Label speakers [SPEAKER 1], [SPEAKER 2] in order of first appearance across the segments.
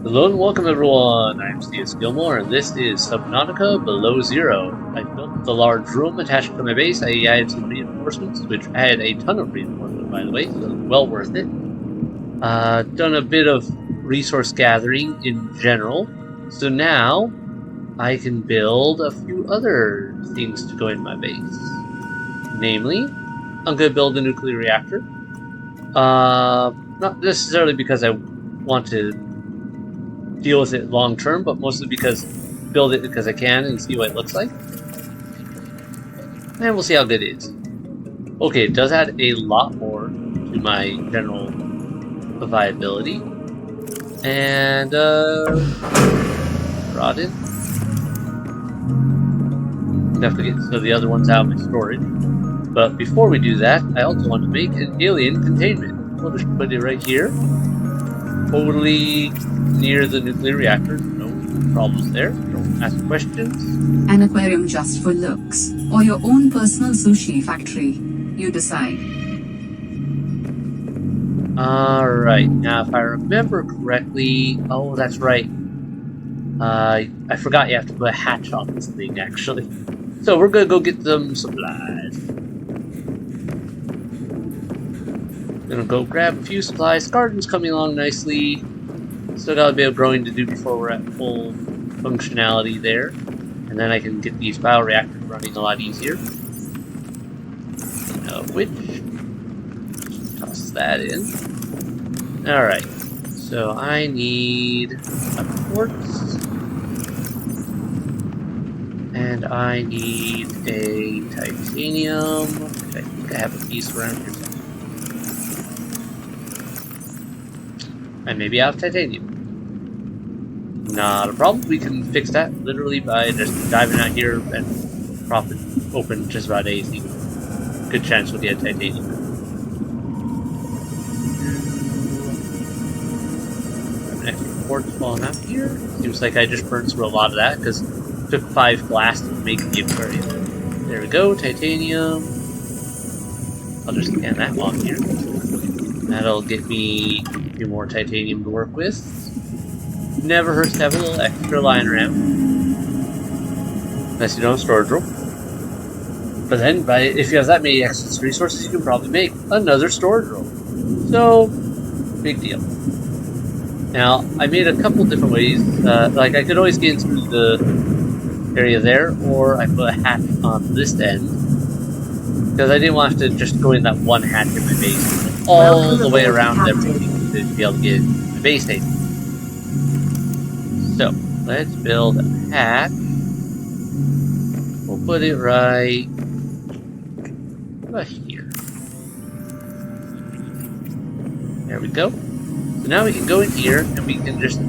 [SPEAKER 1] Hello and welcome everyone, I'm C.S.Gilmore and this is Subnautica Below Zero. I built the large room attached to my base. I added some reinforcements, which I had a ton of reinforcements by the way, so well worth it. Done a bit of resource gathering in general, so now I can build a few other things to go in my base. Namely, I'm going to build a nuclear reactor. Not necessarily because I want to deal with it long term, but mostly because build it because I can and see what it looks like. And we'll see how good it is. Okay, it does add a lot more to my general viability. And brought in. Definitely get some of the other ones out of my storage. But before we do that, I also want to make an alien containment. We'll just put it right here. Totally near the nuclear reactor. No problems there. Don't ask questions.
[SPEAKER 2] An aquarium just for looks, or your own personal sushi factory. You decide.
[SPEAKER 1] Alright, now if I remember correctly... Oh, that's right. I forgot you have to put a hatch on this thing, actually. So we're gonna go get some supplies. Gonna go grab a few supplies. Garden's coming along nicely. Still got a bit of growing to do before we're at full functionality there. And then I can get these bioreactors running a lot easier. Which... toss that in. Alright. So I need a quartz. And I need a titanium. Which I think I have a piece around here. I may be out of titanium. Not a problem. We can fix that literally by just diving out here and propping open just about anything. Good chance we'll get titanium. An extra quartz falling out here. Seems like I just burned through a lot of that because it took 5 blasts to make the aquarium. There we go, titanium. I'll just scan that while I'm here. That'll get me a few more titanium to work with. Never hurts to have a little extra lying around. Unless you don't have a storage room. But then, if you have that many excess resources, you can probably make another storage room. So, big deal. Now, I made a couple different ways. Like, I could always get in through the area there, or I put a hatch on this end. Because I didn't want to just go in that one hatch in my base. All the way around everything to be able to get the base safe. So, let's build a hatch. We'll put it right about here. There we go. So now we can go in here and we can just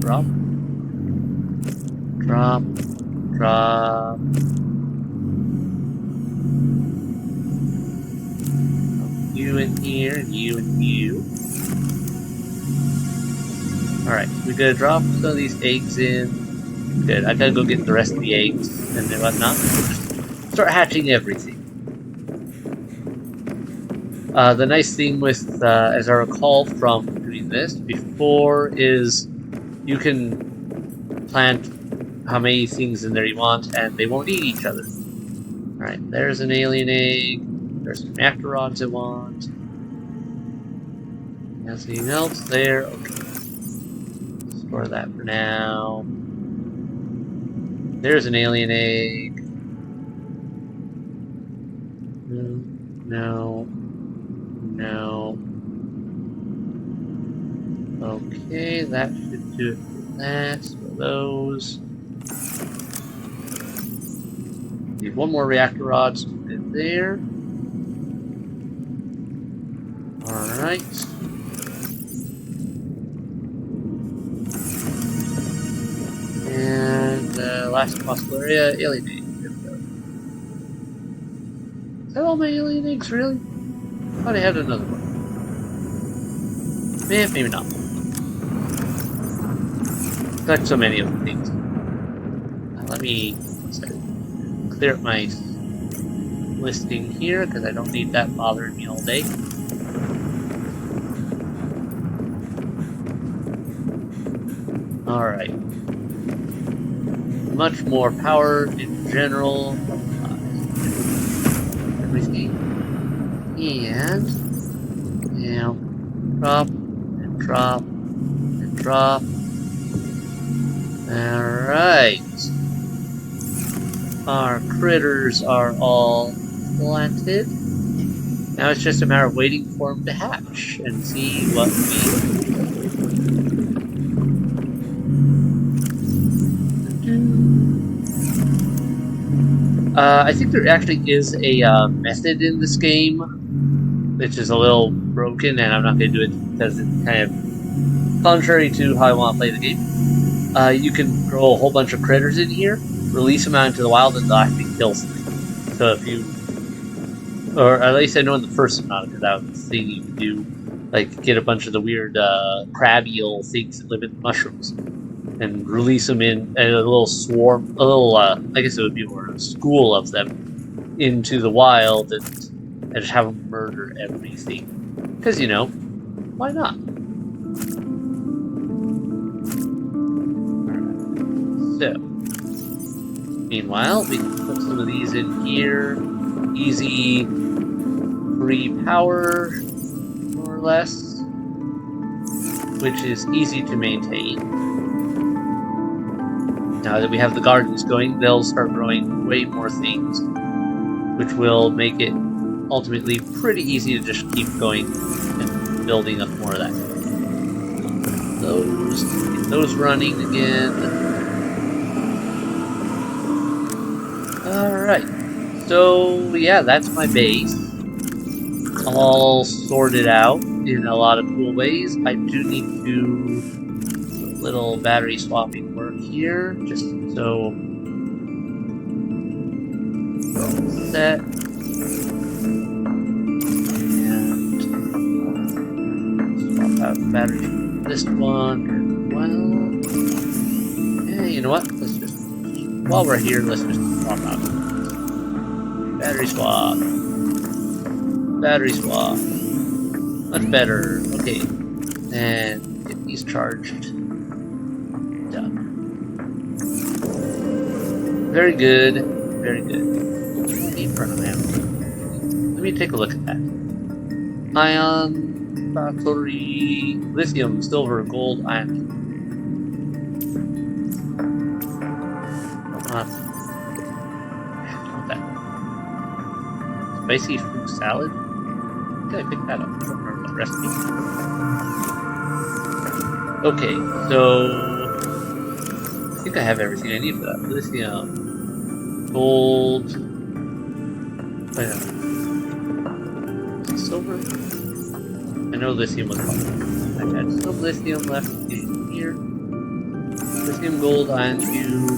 [SPEAKER 1] drop, drop, drop. You in here, and you and you. Alright, we gotta drop some of these eggs in. Good, I gotta go get the rest of the eggs and whatnot. Just start hatching everything. The nice thing with, as I recall from doing this before, is you can plant how many things in there you want and they won't eat each other. Alright, there's an alien egg. There's some reactor rods I want. Nothing else there. Okay. Store that for now. There's an alien egg. No. No. Okay, that should do it for that. So those. Need one more reactor rod, so put it there. Alright. And last possible area, alien egg. There we go. Is that all my alien eggs, really? I thought I had another one. Maybe not. Collect so many of the things. Let me clear up my listing here, because I don't need that bothering me all day. Alright. Much more power in general. Everything. And, you know, drop, and drop, and drop. Alright. Our critters are all planted. Now it's just a matter of waiting for them to hatch and see what we I think there actually is a method in this game, which is a little broken, and I'm not going to do it because it's kind of contrary to how I want to play the game. You can grow a whole bunch of critters in here, release them out into the wild, and they'll actually kill something. So if you, or at least I know in the first Subnautica, that was the thing you could do, like get a bunch of the weird crab eel things that live in mushrooms, and release them in a little swarm, a little, I guess it would be more a school of them, into the wild, and just have them murder everything. Because, you know, why not? So, meanwhile, we can put some of these in here. Easy, free power, more or less, which is easy to maintain. Now that we have the gardens going, they'll start growing way more things, which will make it ultimately pretty easy to just keep going and building up more of that. Get those running again. Alright, so yeah, that's my base. All sorted out in a lot of cool ways. I do need to do a little battery swapping work here, just so we're all set. And swap out the battery for this one as well. Yeah, you know what? Let's just, while we're here, let's just swap out. Battery swap. Battery swap. Much better. Okay. And get these charged. Done. Very good. Very good. Need for an ion. Let me take a look at that. Ion, battery, lithium, silver, gold, ion. Spicy fruit salad? Did I pick that up? I don't remember that recipe. Okay, so I think I have everything I need for that. Lithium, gold. Wait, no. Is it silver? I know lithium was one. I had some lithium left in here. Lithium, gold, ion cube.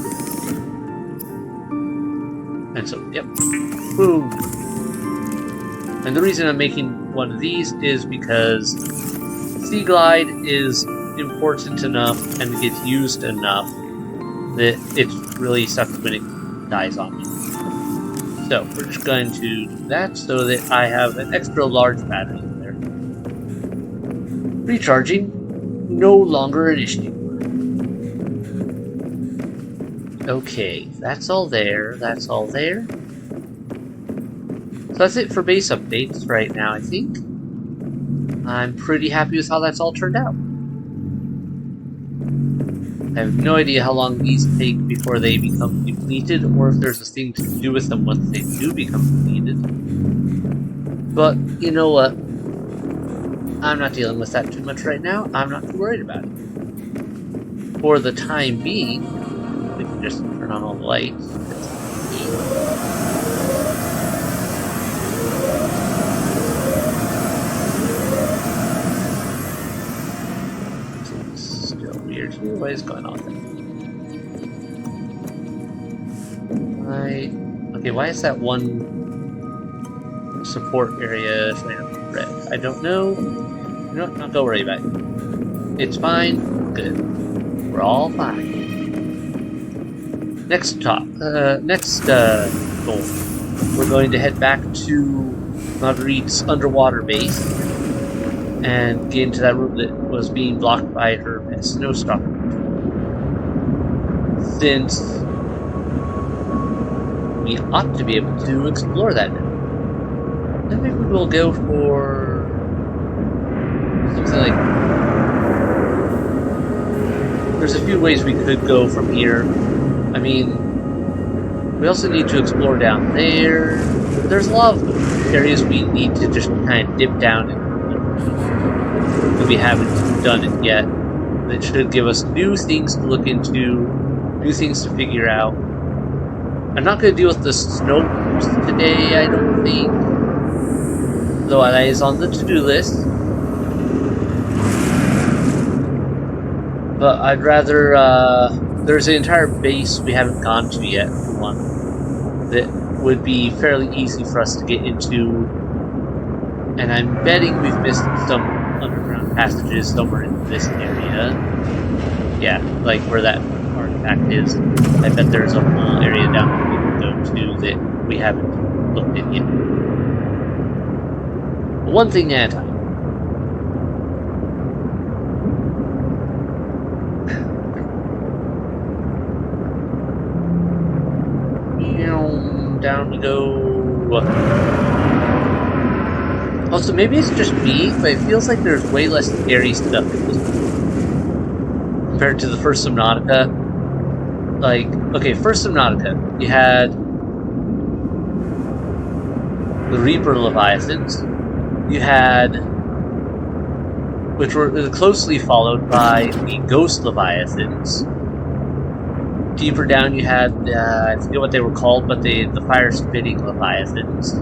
[SPEAKER 1] And so, yep. Boom! And the reason I'm making one of these is because Sea Glide is important enough and gets used enough that it really sucks when it dies on me. So we're just going to do that so that I have an extra large battery in there. Recharging, no longer an issue. Okay, that's all there, that's all there. So that's it for base updates right now, I think. I'm pretty happy with how that's all turned out. I have no idea how long these take before they become completed, or if there's a thing to do with them once they do become completed. But, you know what? I'm not dealing with that too much right now. I'm not too worried about it. For the time being, we can just turn on all the lights. What is going on there? Okay, why is that one support area showing up red? I don't know. You know what? Not go worry about it. It's fine. Good. We're all fine. Next goal. We're going to head back to Marguerite's underwater base and get into that room that was being blocked by her snowstorm. since we ought to be able to explore that now. Then maybe we'll go for something like... There's a few ways we could go from here. I mean, we also need to explore down there. There's a lot of areas we need to just kind of dip down in, but we haven't done it yet. It should give us new things to look into, new things to figure out. I'm not going to deal with the snow today, I don't think. Though that is on the to-do list. But I'd rather, there's an entire base we haven't gone to yet, for one, that would be fairly easy for us to get into. And I'm betting we've missed some underground passages somewhere in this area. Yeah, like where that artifact is. I bet there's a whole area down there we can go to that we haven't looked at yet. But one thing at a time. Down we go. Also, maybe it's just me, but it feels like there's way less scary stuff in this one compared to the first Subnautica. Like, okay, first Subnautica, you had the Reaper Leviathans, you had, which were closely followed by the Ghost Leviathans. Deeper down you had, I forget what they were called, but the fire-spitting Leviathans.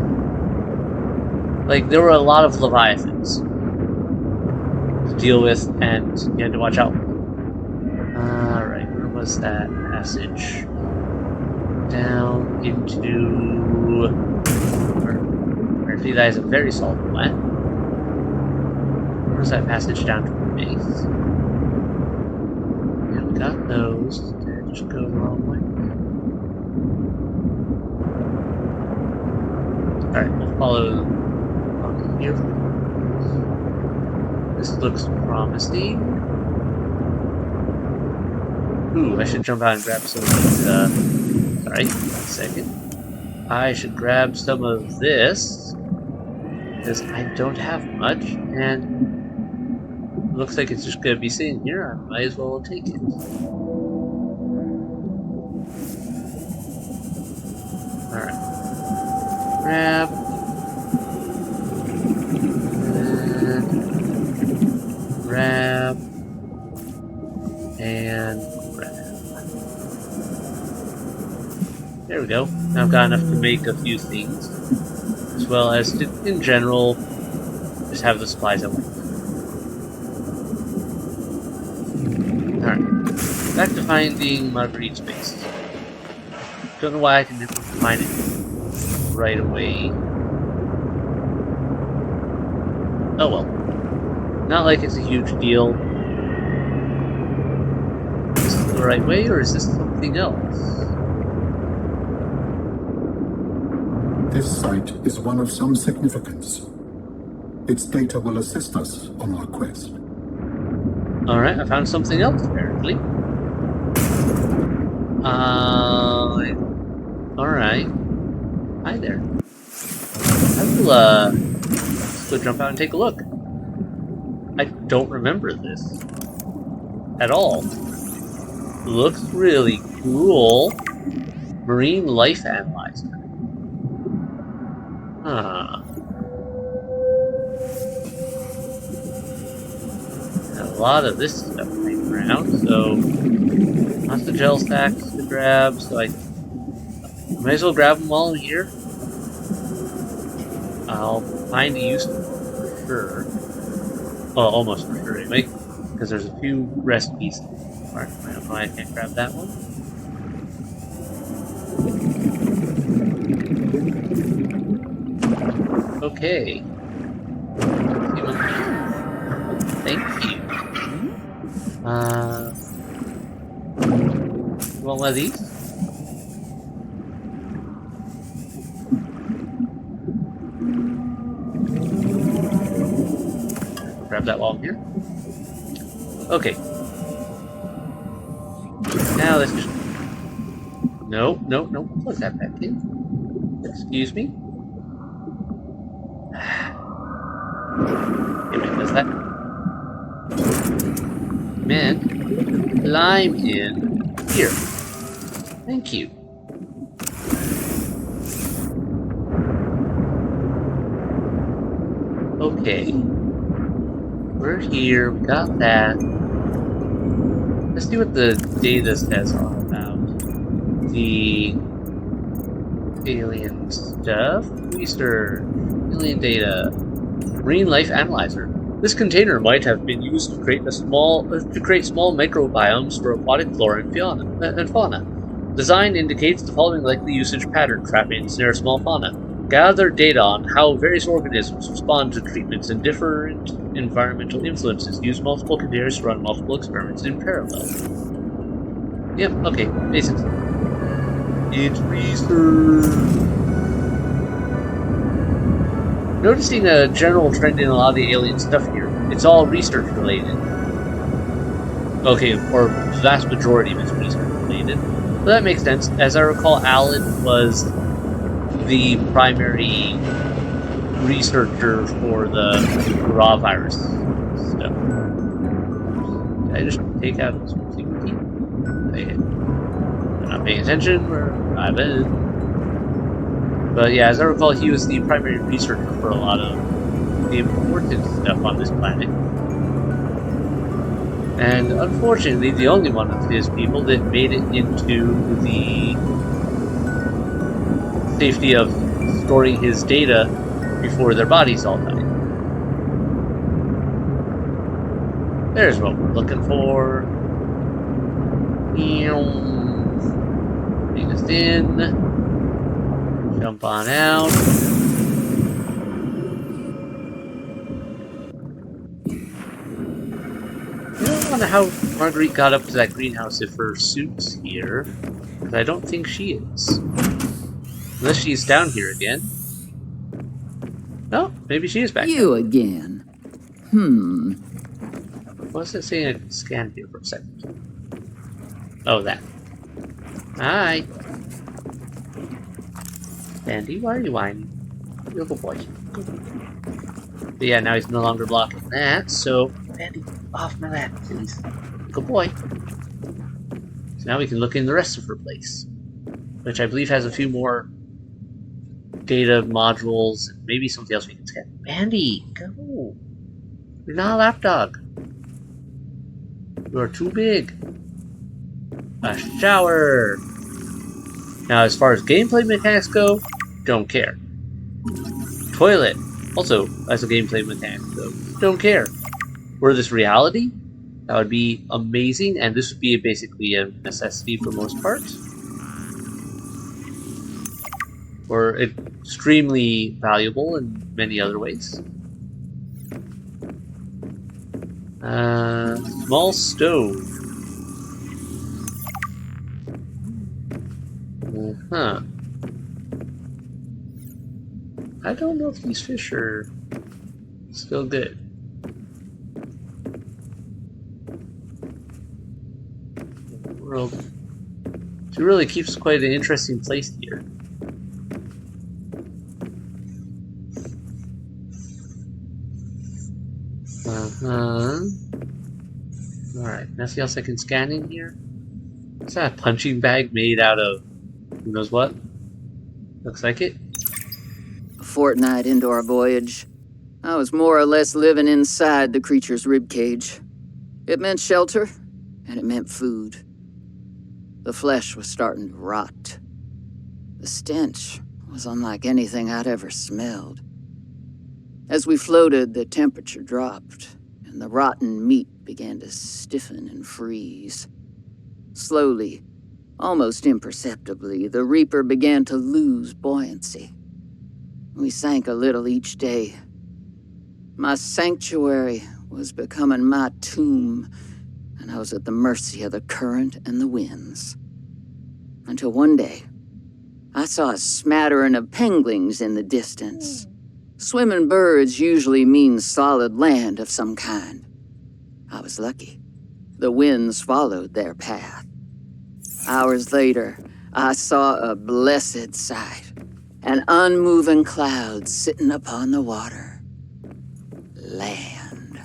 [SPEAKER 1] Like, there were a lot of Leviathans to deal with, and you had to watch out. Alright, where was that passage? Down into... Apparently that is a very solid plan. Where's that passage down to the base? Yeah, we got those. Just go the wrong way. Alright, we'll follow on here. This looks promising. Ooh, I should jump out and grab some of these, sorry, 1 second. I should grab some of this, because I don't have much, and it looks like it's just going to be sitting here. I might as well take it. Alright. Grab. Grab. And grab. There we go. Now I've got enough to make a few things. As well as to, in general, just have the supplies I want. Alright. Back to finding Marguerite's base. Don't know why I can never find it right away. Oh well. Not like it's a huge deal. Is this the right way, or is this something else?
[SPEAKER 3] This site is one of some significance. Its data will assist us on our quest.
[SPEAKER 1] Alright, I found something else, apparently. Alright. Hi there. I will, let's go jump out and take a look. I don't remember this at all. Looks really cool. Marine Life Analyzer. Huh. A lot of this stuff laying around, so lots of gel stacks to grab, so I might as well grab them all here. I'll find a use for them for sure. Well, almost for sure anyway, because there's a few recipes. Alright, I don't know why I can't grab that one. Okay. Thank you. You want one of these? Grab that while I'm here. Okay. Now let's just No, no, no. Plug that back in. Excuse me. Hey, man, does that? Man, climb in here. Thank you. Okay. We're here. We got that. Let's see what the data says all about the alien stuff. Research. Alien data. Marine life analyzer. This container might have been used to create small microbiomes for aquatic flora and fauna. Design indicates the following likely usage pattern: trap and ensnare small fauna. Gather data on how various organisms respond to treatments and different environmental influences. Use multiple containers to run multiple experiments in parallel. Yep, okay, basics. It's research. Noticing a general trend in a lot of the alien stuff here. It's all research related. Okay, or the vast majority of it's research related. But that makes sense. As I recall, Alan was the primary researcher for the raw virus stuff. Did I just take out this secret key? I'm not paying attention, or I've been. But yeah, as I recall, he was the primary researcher for a lot of the important stuff on this planet. And unfortunately, the only one of his people that made it into the safety of storing his data before their bodies all died. There's what we're looking for. Bring us in. Jump on out. I don't wonder how Marguerite got up to that greenhouse if her suit's here, because I don't think she is. Unless she's down here again. No, maybe she is back.
[SPEAKER 4] You again.
[SPEAKER 1] What's it saying? I can scan here for a second. Oh, that. Hi. Sandy, why are you whining? You're a good boy. But yeah, now he's no longer blocking that, so Sandy, off my lap, please. Good boy. So now we can look in the rest of her place, which I believe has a few more data modules, and maybe something else we can scan. Bandy, go! You're not a lapdog. You are too big. A shower! Now, as far as gameplay mechanics go, don't care. Toilet, also, as a gameplay mechanic go, don't care. Were this reality, that would be amazing, and this would be basically a necessity for most parts. Or extremely valuable in many other ways. Small stove. Huh. I don't know if these fish are still good. The world. It really keeps quite an interesting place here. Alright, nothing else I can scan in here? Is that a punching bag made out of who knows what? Looks like it.
[SPEAKER 4] A fortnight into our voyage, I was more or less living inside the creature's ribcage. It meant shelter, and it meant food. The flesh was starting to rot. The stench was unlike anything I'd ever smelled. As we floated, the temperature dropped, and the rotten meat began to stiffen and freeze. Slowly, almost imperceptibly, the Reaper began to lose buoyancy. We sank a little each day. My sanctuary was becoming my tomb, and I was at the mercy of the current and the winds. Until one day, I saw a smattering of penguins in the distance. Swimming birds usually mean solid land of some kind. I was lucky. The winds followed their path. Hours later, I saw a blessed sight. An unmoving cloud sitting upon the water. Land.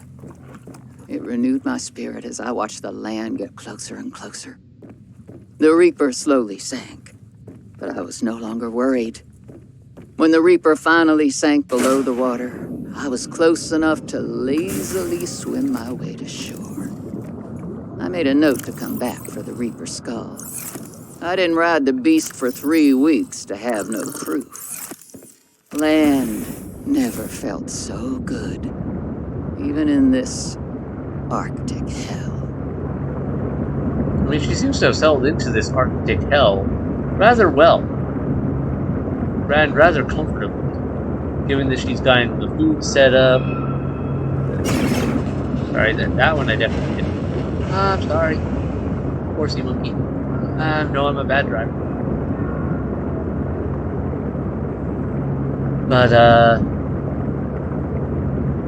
[SPEAKER 4] It renewed my spirit as I watched the land get closer and closer. The Reaper slowly sank, but I was no longer worried. When the Reaper finally sank below the water, I was close enough to lazily swim my way to shore. I made a note to come back for the Reaper's skull. I didn't ride the beast for 3 weeks to have no proof. Land never felt so good, even in this Arctic hell.
[SPEAKER 1] I mean, she seems to have settled into this Arctic hell rather well. And rather comfortably, given that she's gotten the food set up. Sorry, that one I definitely didn't. I'm sorry. Poor sea monkey. No, I'm a bad driver. But,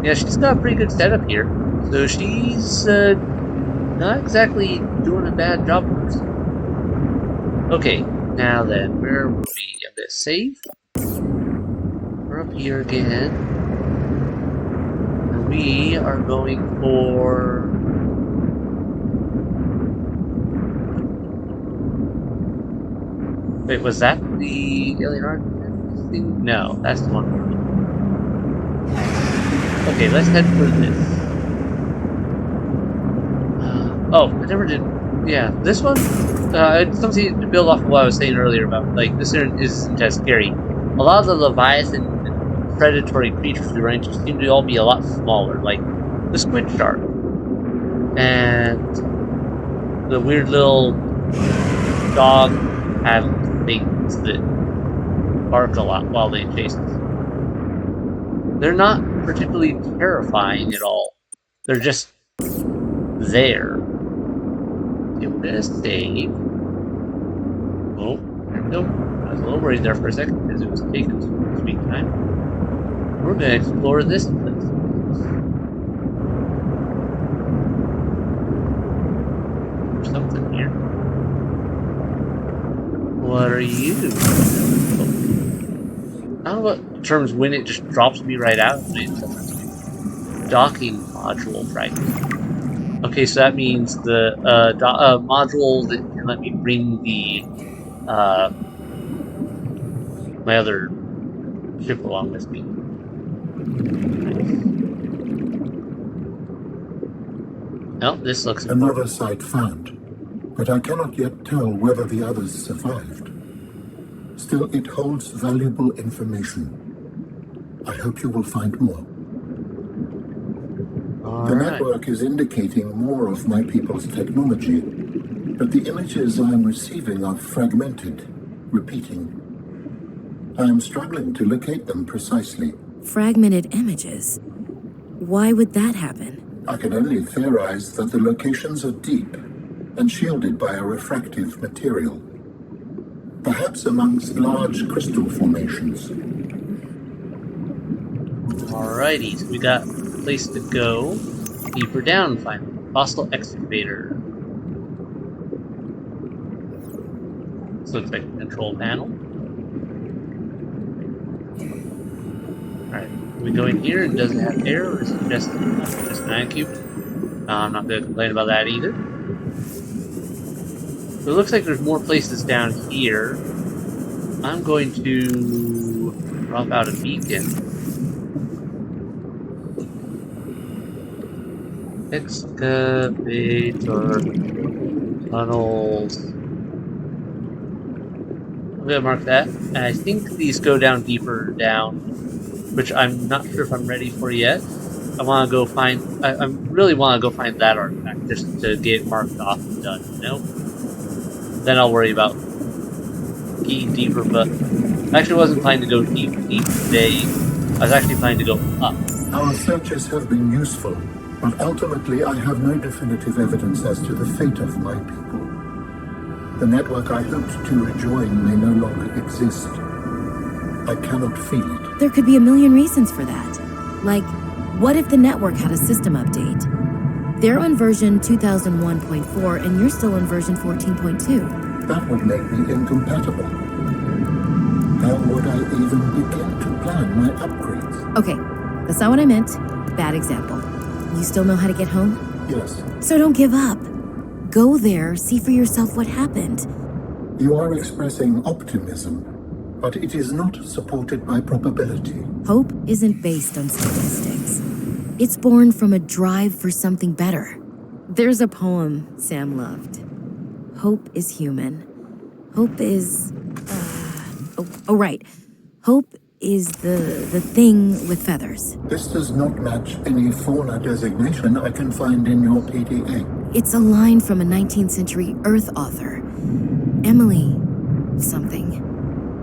[SPEAKER 1] yeah, she's got a pretty good setup here. So she's, not exactly doing a bad job of herself. Okay, now then, where were we? I'm gonna save. We're up here again. And we are going for... Wait, was that the alien architect thing? No, that's the one. Okay, let's head for this. Oh, I never did. Yeah, this one. It's something to build off of what I was saying earlier about like this isn't as scary. A lot of the Leviathan and predatory creatures we run into seem to all be a lot smaller, like the squid shark and the weird little dog have things that bark a lot while they chase us. They're not particularly terrifying at all. They're just there. Okay, we're gonna save. Oh, there we go. I was a little worried there for a second because it was taking some sweet time. We're gonna explore this place. There's something here. What are you? Oh. I don't know what terms when it just drops me right out of it. Docking module fragment. Okay, so that means the module that can let me bring the my other ship along with me. Nice. Oh, this looks
[SPEAKER 3] Another site found, but I cannot yet tell whether the others survived. Still, it holds valuable information. I hope you will find more. The network is indicating more of my people's technology, but the images I am receiving are fragmented, repeating. I am struggling to locate them precisely.
[SPEAKER 5] Fragmented images? Why would that happen?
[SPEAKER 3] I can only theorize that the locations are deep and shielded by a refractive material. Perhaps amongst large crystal formations.
[SPEAKER 1] Alrighty, so we got a place to go. Deeper down, finally. Fossil excavator. This looks like a control panel. Alright, we go in here and does it have air or is it just an ion cube? No, I'm not going to complain about that either. So it looks like there's more places down here. I'm going to drop out a beacon. Excavator tunnels. I'm gonna mark that. And I think these go down deeper down, which I'm not sure if I'm ready for yet. I want to go find. I really want to go find that artifact just to get it marked off and done. You know. Then I'll worry about getting deeper. But I actually wasn't planning to go deep today. I was actually planning to go up.
[SPEAKER 3] Our searches have been useful. But ultimately, I have no definitive evidence as to the fate of my people. The network I hoped to rejoin may no longer exist. I cannot feel it.
[SPEAKER 5] There could be a million reasons for that. Like, what if the network had a system update? They're on version 2001.4 and you're still on version 14.2.
[SPEAKER 3] That would make me incompatible. How would I even begin to plan my upgrades?
[SPEAKER 5] Okay, that's not what I meant. Bad example. You still know how to get home?
[SPEAKER 3] Yes,
[SPEAKER 5] So don't give up. Go there, see for yourself what happened.
[SPEAKER 3] you are expressing optimism, but it is not supported by probability.
[SPEAKER 5] Hope isn't based on statistics. It's born from a drive for something better. There's a poem Sam loved. Hope is human. Hope is... Oh, right. Hope is the thing with feathers.
[SPEAKER 3] This does not match any fauna designation I can find in your PDA.
[SPEAKER 5] It's a line from a 19th century Earth author. Emily something.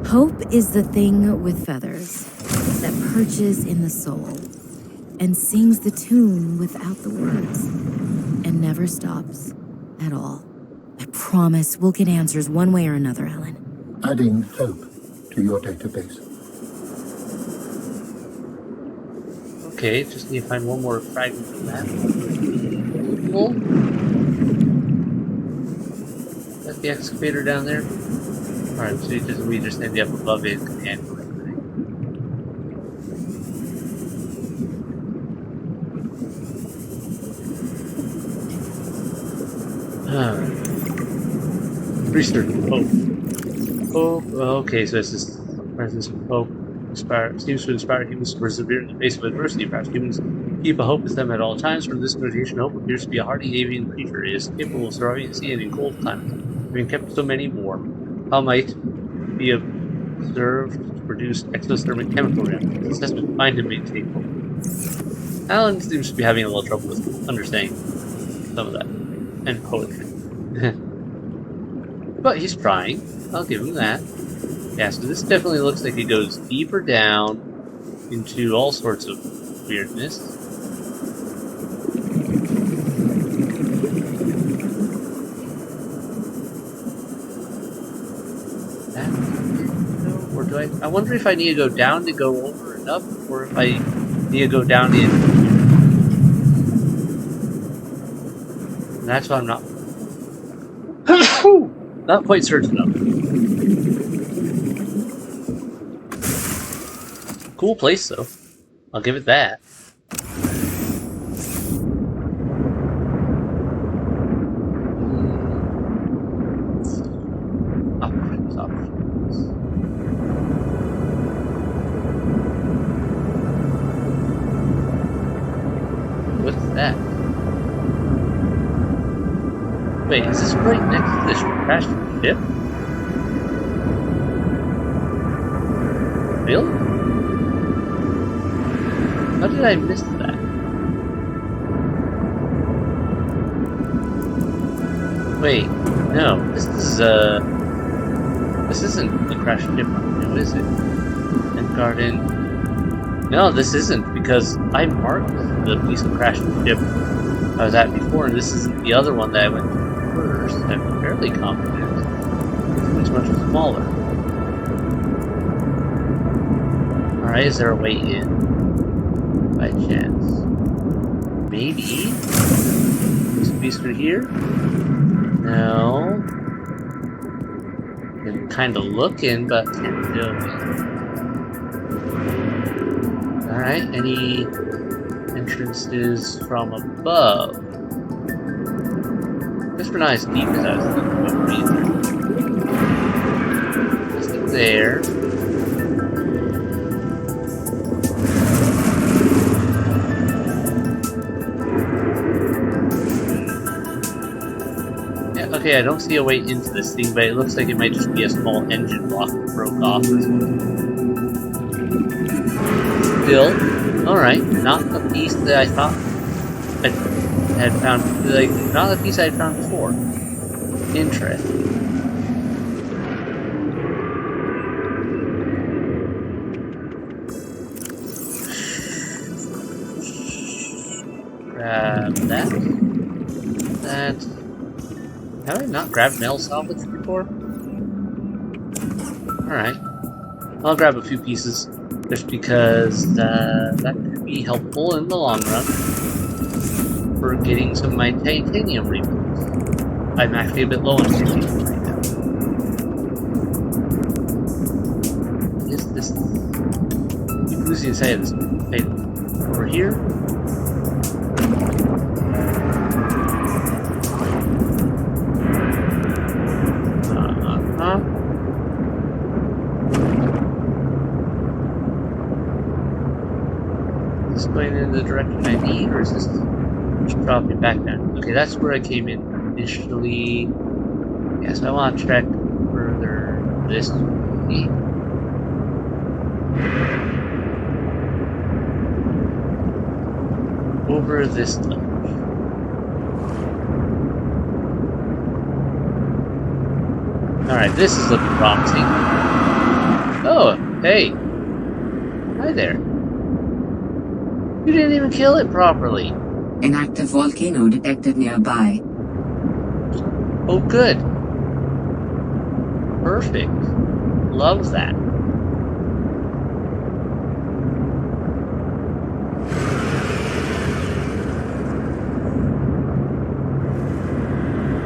[SPEAKER 5] Hope is the thing with feathers that perches in the soul and sings the tune without the words and never stops at all. I promise we'll get answers one way or another, Ellen.
[SPEAKER 3] Adding hope to your database.
[SPEAKER 1] Okay, just need to find one more fragment of that. Cool. That's the excavator down there. Alright, so we just end up above it and handle everything. Alright. Research hope. Oh, okay, so this is presence of hope. Seems to inspire humans to persevere in the face of adversity. Perhaps humans keep a hope with them at all times. From this notation, hope appears to be a hardy avian creature. It is capable of surviving at sea and in cold climates, having kept so many warm. How might be observed to produce exothermic chemical reactions? Assessment find and maintain hope. Alan seems to be having a little trouble with understanding some of that and poetry. But he's trying. I'll give him that. Yeah, so this definitely looks like it goes deeper down into all sorts of weirdness. Or do I wonder if I need to go down to go over and up, or if I need to go down in. And that's why I'm not quite certain of. Cool place though. I'll give it that. Options. What's that? Wait, is this right next to this crashed ship? Really? How did I miss that? Wait, no, this isn't the crashed ship, no, is it? And garden. No, this isn't, because I marked the piece of crashed ship I was at before, and this isn't the other one that I went to first. I'm fairly confident. It's much smaller. Alright, is there a way in? By chance. Maybe? This piece through here? No. I'm kind of looking, but can't do it. Alright, any entrances from above? Guess we're not as deep as I was thinking about either. Nothing there. Okay, I don't see a way into this thing, but it looks like it might just be a small engine block that broke off or something. Still, alright, not the piece that I thought I had found, like, not the piece I had found before. Interesting. Grab that. That. Have I not grabbed nail salvage before? Alright. I'll grab a few pieces, just because that could be helpful in the long run for getting some of my titanium rebuilds. I'm actually a bit low on titanium right now. Who's inside of this? Wait, over here? Is this going in the direction I need, or is this just dropping back down? Okay, that's where I came in initially. Yes, I want to check further this way. Over this ledge. Alright, this is looking promising. Oh, hey. Hi there. You didn't even kill it properly.
[SPEAKER 2] An active volcano detected nearby.
[SPEAKER 1] Oh, good. Perfect. Love that.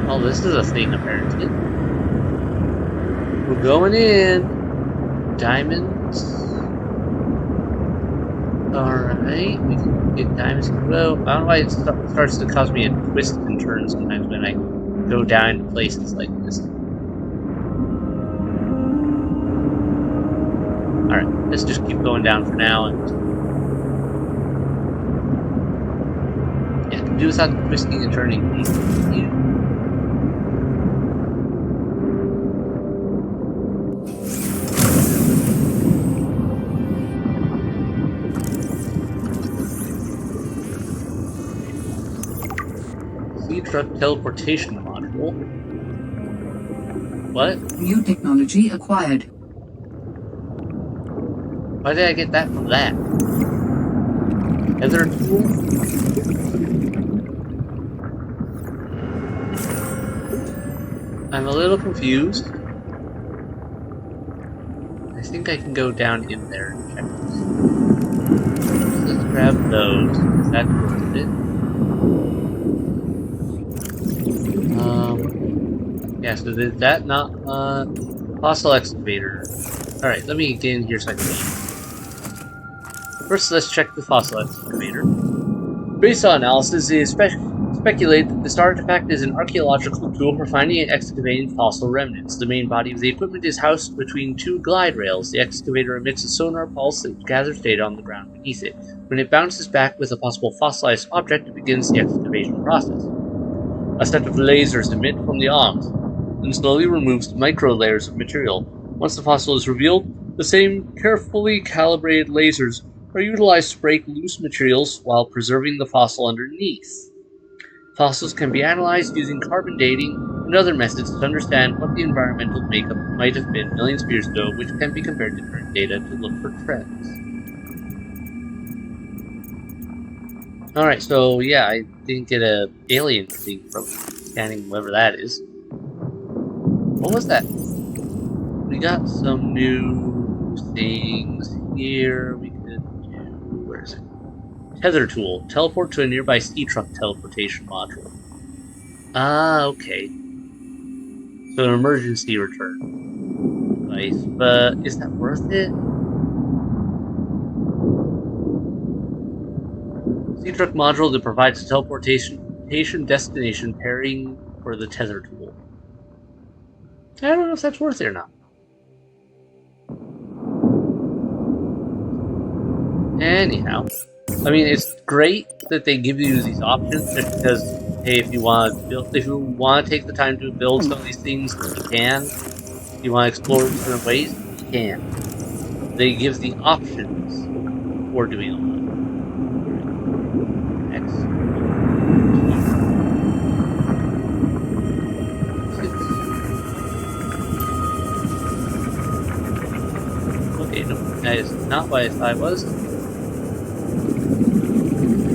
[SPEAKER 1] Oh, this is a thing, apparently. We're going in. Diamonds. Alright, we can get diamonds. Well, I don't know why it starts to cause me a twist and turn sometimes when I go down to places like this. Alright, let's just keep going down for now. And yeah, can do without twisting and turning, please. Thank you. Truck teleportation module. What?
[SPEAKER 2] New technology acquired.
[SPEAKER 1] Why did I get that from that? Tether tool? I'm a little confused. I think I can go down in there and check this. Let's grab those. Is that worth it? Yeah, so did that not, fossil excavator. Alright, let me get in here so I can leave. First, let's check the fossil excavator. Based on analysis, it is speculated that this artifact is an archaeological tool for finding and excavating fossil remnants. The main body of the equipment is housed between two glide rails. The excavator emits a sonar pulse that gathers data on the ground beneath it. When it bounces back with a possible fossilized object, it begins the excavation process. A set of lasers emit from the arms and slowly removes micro layers of material. Once the fossil is revealed, the same carefully calibrated lasers are utilized to break loose materials while preserving the fossil underneath. Fossils can be analyzed using carbon dating and other methods to understand what the environmental makeup might have been millions of years ago, which can be compared to current data to look for trends. Alright, so yeah, I didn't get a alien thing from scanning whoever that is. What was that? We got some new things here we could do. Where is it? Tether tool. Teleport to a nearby sea truck teleportation module. Ah, okay. So an emergency return device, but is that worth it? Sea truck module that provides a teleportation destination pairing for the tether tool. I don't know if that's worth it or not. Anyhow, I mean, it's great that they give you these options just because, hey, if you want to take the time to build some of these things, you can. If you want to explore in certain ways, you can. They give the options for doing all that. Next. Okay, no, that is not what I thought it was.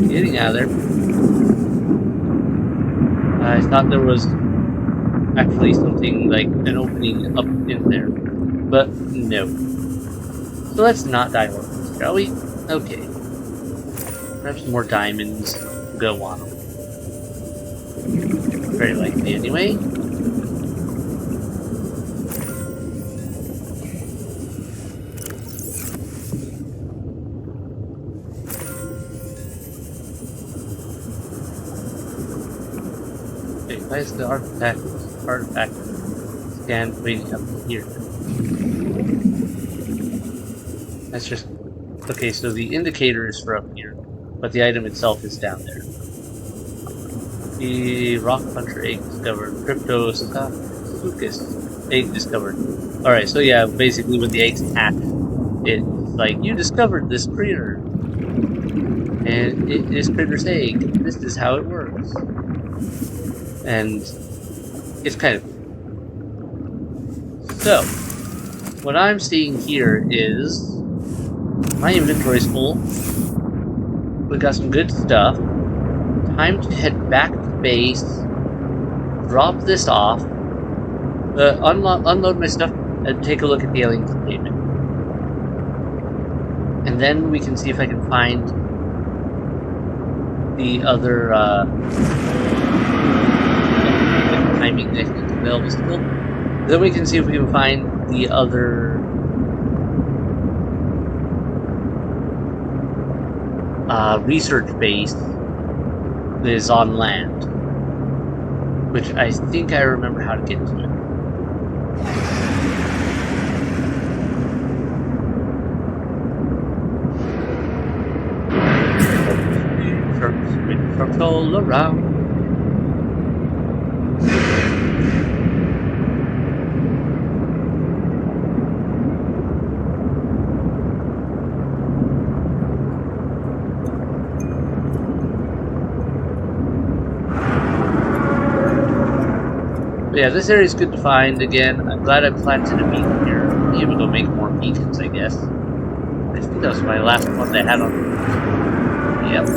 [SPEAKER 1] Getting out of there. I thought there was actually something like an opening up in there, but no. So let's not die horses, shall we? Okay. Grab some more diamonds. Go on them. Very likely, anyway. Wait, why is the artifact scan waiting up here? That's just... Okay, so the indicator is for up here, but the item itself is down there. The rock puncher egg discovered. Cryptosuchus egg discovered. Alright, so yeah, basically when the eggs hatch, it's like, you discovered this critter. And it is critter's egg. This is how it works. And it's kind of... So, what I'm seeing here is my inventory's full. We got some good stuff. Time to head back to base. Drop this off. Unload my stuff and take a look at the alien containment. And then we can see if I can find the other timing that is available still. Then we can see if we can find the other research base that is on land, which I think I remember how to get to it. Trucks all around. But yeah, this area is good to find again. I'm glad I planted a beacon here. I'll be able to go make more beacons, I guess. I think that was my last one I had on. Yep.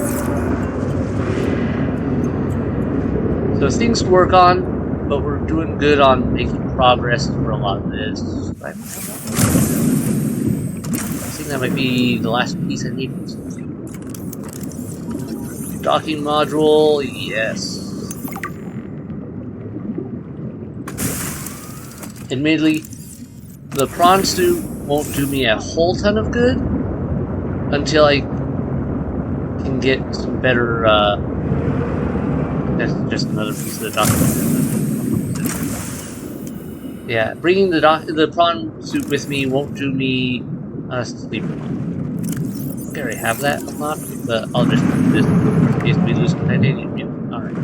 [SPEAKER 1] So things to work on, but we're doing good on making progress for a lot of this. I think that might be the last piece I need. Docking module, yes. Admittedly, the prawn suit won't do me a whole ton of good until I can get some better, that's just another piece of the document. Yeah, bringing the prawn suit with me won't do me sleeper. I already have that unlocked, but I'll just do this in case we lose titanium. Yep. Alright.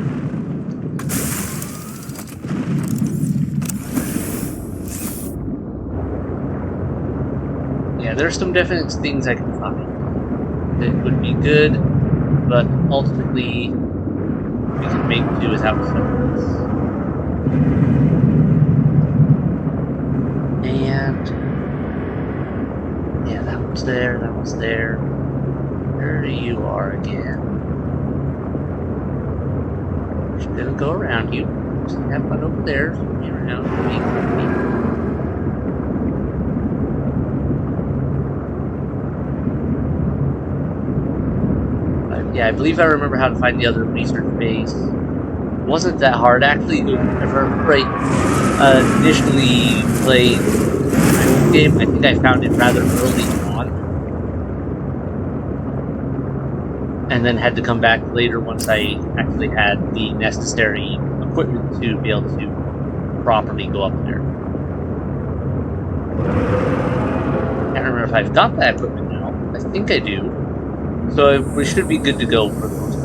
[SPEAKER 1] Yeah, there's some definite things I can find that would be good, but ultimately we can make do without some of this. And yeah, that one's there, that one's there. There you are again. Just gonna go around you. Just have fun over there. Be around me. Yeah, I believe I remember how to find the other research base. It wasn't that hard, actually. If I remember right, initially played the game, I think I found it rather early on. And then had to come back later once I actually had the necessary equipment to be able to properly go up there. Can't remember if I've got that equipment now. I think I do. So we should be good to go for the most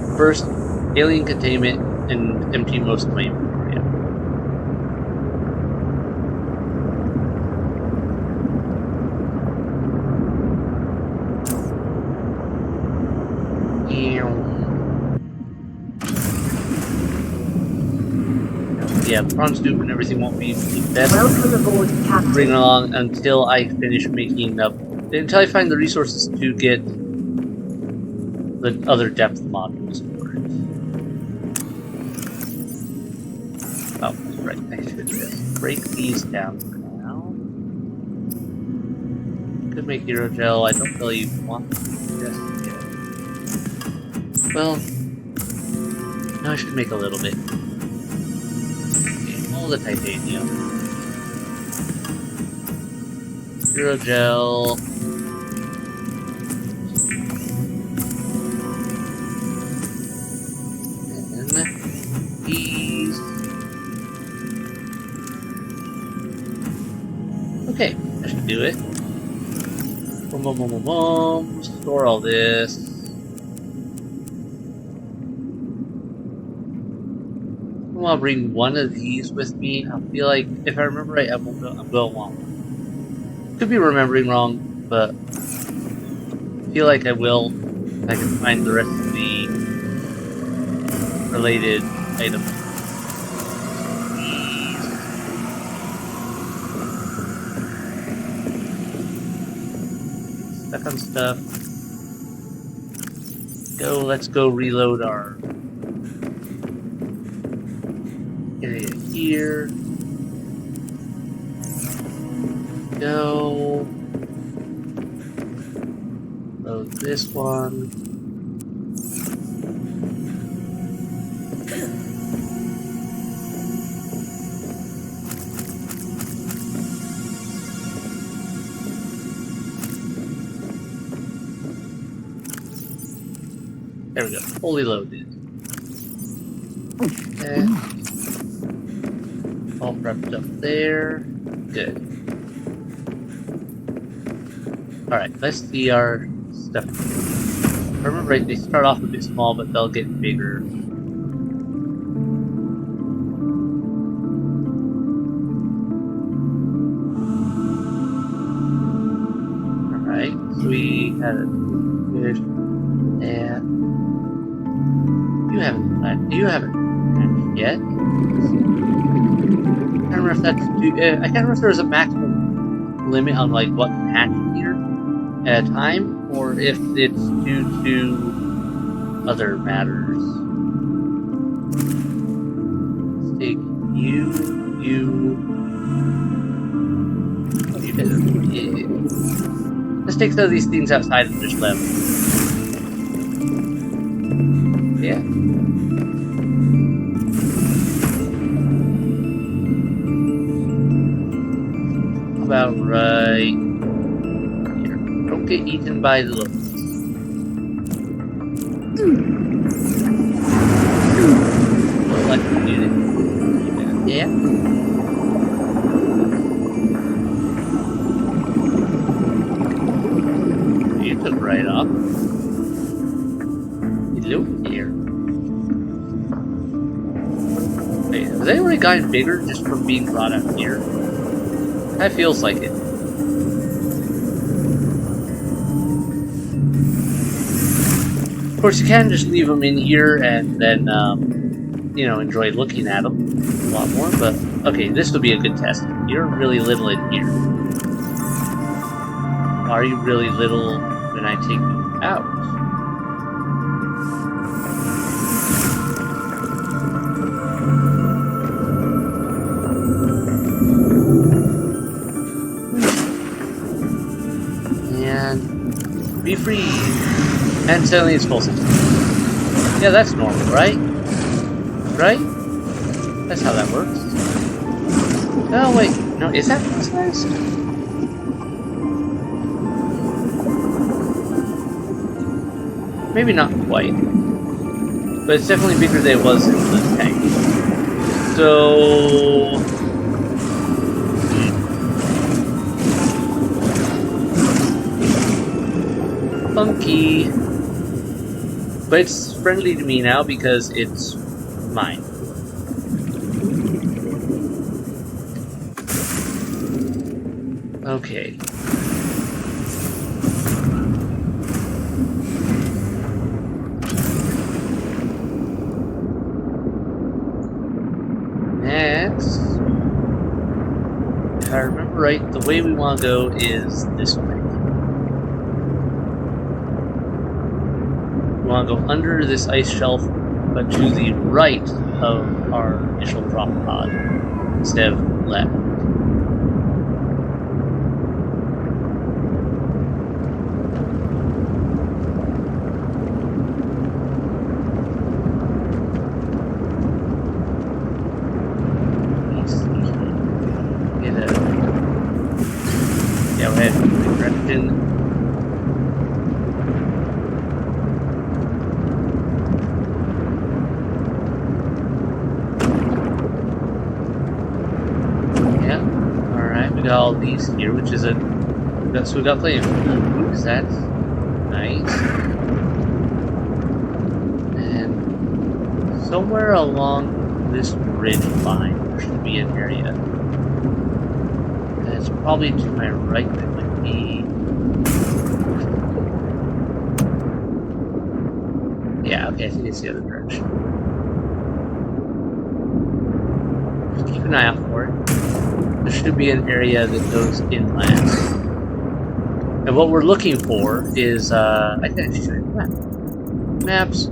[SPEAKER 1] part. First, alien containment and empty most of my inventory. Yeah, the prawn soup and everything won't be the best.
[SPEAKER 2] Welcome aboard, Captain.
[SPEAKER 1] Bring it along until I finish making up, until I find the resources to get the other depth modules for it. Oh, that's right. I should just break these down for now. Could make Eurogel. I don't really want to just yet. Well, now I should make a little bit. The titanium. Gel. And these. Okay, that should do it. Boom, boom, boom, boom, boom. Store all this. I'll bring one of these with me. I feel like, if I remember right, I'm going to want one. Could be remembering wrong, but I feel like I will. If I can find the rest of the related items. These. Stuck on stuff. Go, let's go reload our area here. Go. Load this one. There we go. Fully loaded. Okay. All prepped up there. Good. Alright, let's see our stuff. If I remember right, they start off a bit small, but they'll get bigger. Alright, so we had a fish. And you haven't hatched yet. I can't remember if that's I can't remember if there's a maximum limit on like what can hatch here at a time, or if it's due to other matters. Let's take you. Oh, you guys are big. Let's take some of these things outside and just let them. Yeah. About right here. Don't get eaten by the locusts. Like unit. Yeah. You took right off. Hello here. Wait, has they already gotten bigger just from being brought up here? That feels like it. Of course, you can just leave them in here and then, you know, enjoy looking at them a lot more, but okay, this would be a good test. You're really little in here. Are you really little when I take you out? Be free! And suddenly it's full system. Yeah, that's normal, right? Right? That's how that works. Oh, wait. No, is that fossilized? Maybe not quite. But it's definitely bigger than it was in the tank. So... funky, but it's friendly to me now because it's mine. Okay. Next, if I remember right, the way we want to go is this way. We want to go under this ice shelf, but to the right of our initial drop pod, instead of left. Get a Yeah, we had direction. Yeah. Alright, we got all these here, which is so we got plenty of food. That's nice. And somewhere along this ridge line, there should be an area. And it's probably to my right. That might be. Yeah, okay, I think it's the other direction. Just keep an eye out for it. There should be an area that goes inland. And what we're looking for is, I can actually show you the map. Maps.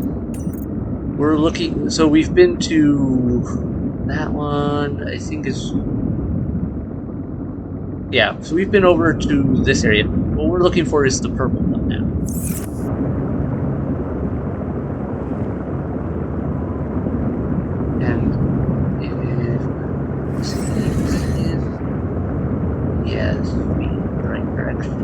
[SPEAKER 1] We're looking, so we've been to that one, I think is, yeah, so we've been over to this area. What we're looking for is the purple one now. Yes, we in the right direction.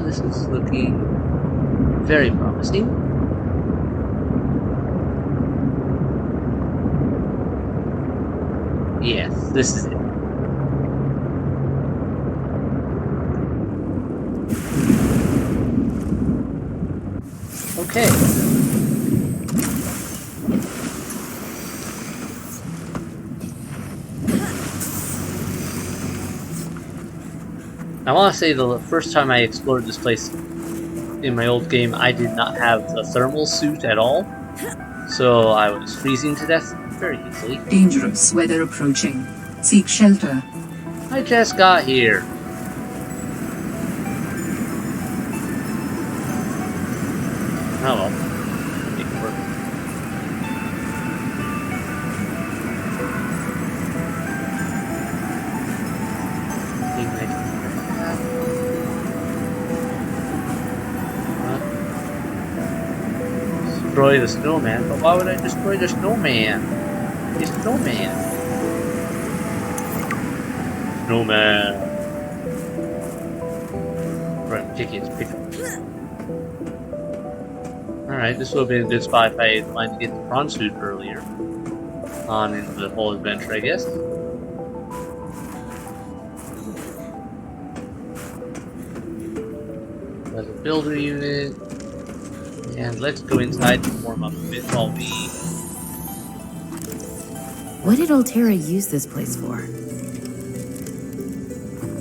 [SPEAKER 1] This is looking very promising. Yes, this is it. Okay. I want to say the first time I explored this place in my old game, I did not have a thermal suit at all, so I was freezing to death very easily.
[SPEAKER 2] Dangerous weather approaching. Seek shelter.
[SPEAKER 1] I just got here. Oh well. Make it work. Destroy the snowman, but why would I destroy the snowman? It's snowman. Snowman. Right, I'm taking his picture. Alright, this would have been a good spot if I had wanted to get the prawn suit earlier on into the whole adventure, I guess. There's a builder unit. And let's go inside to warm up a bit while we...
[SPEAKER 5] What did Altera use this place for?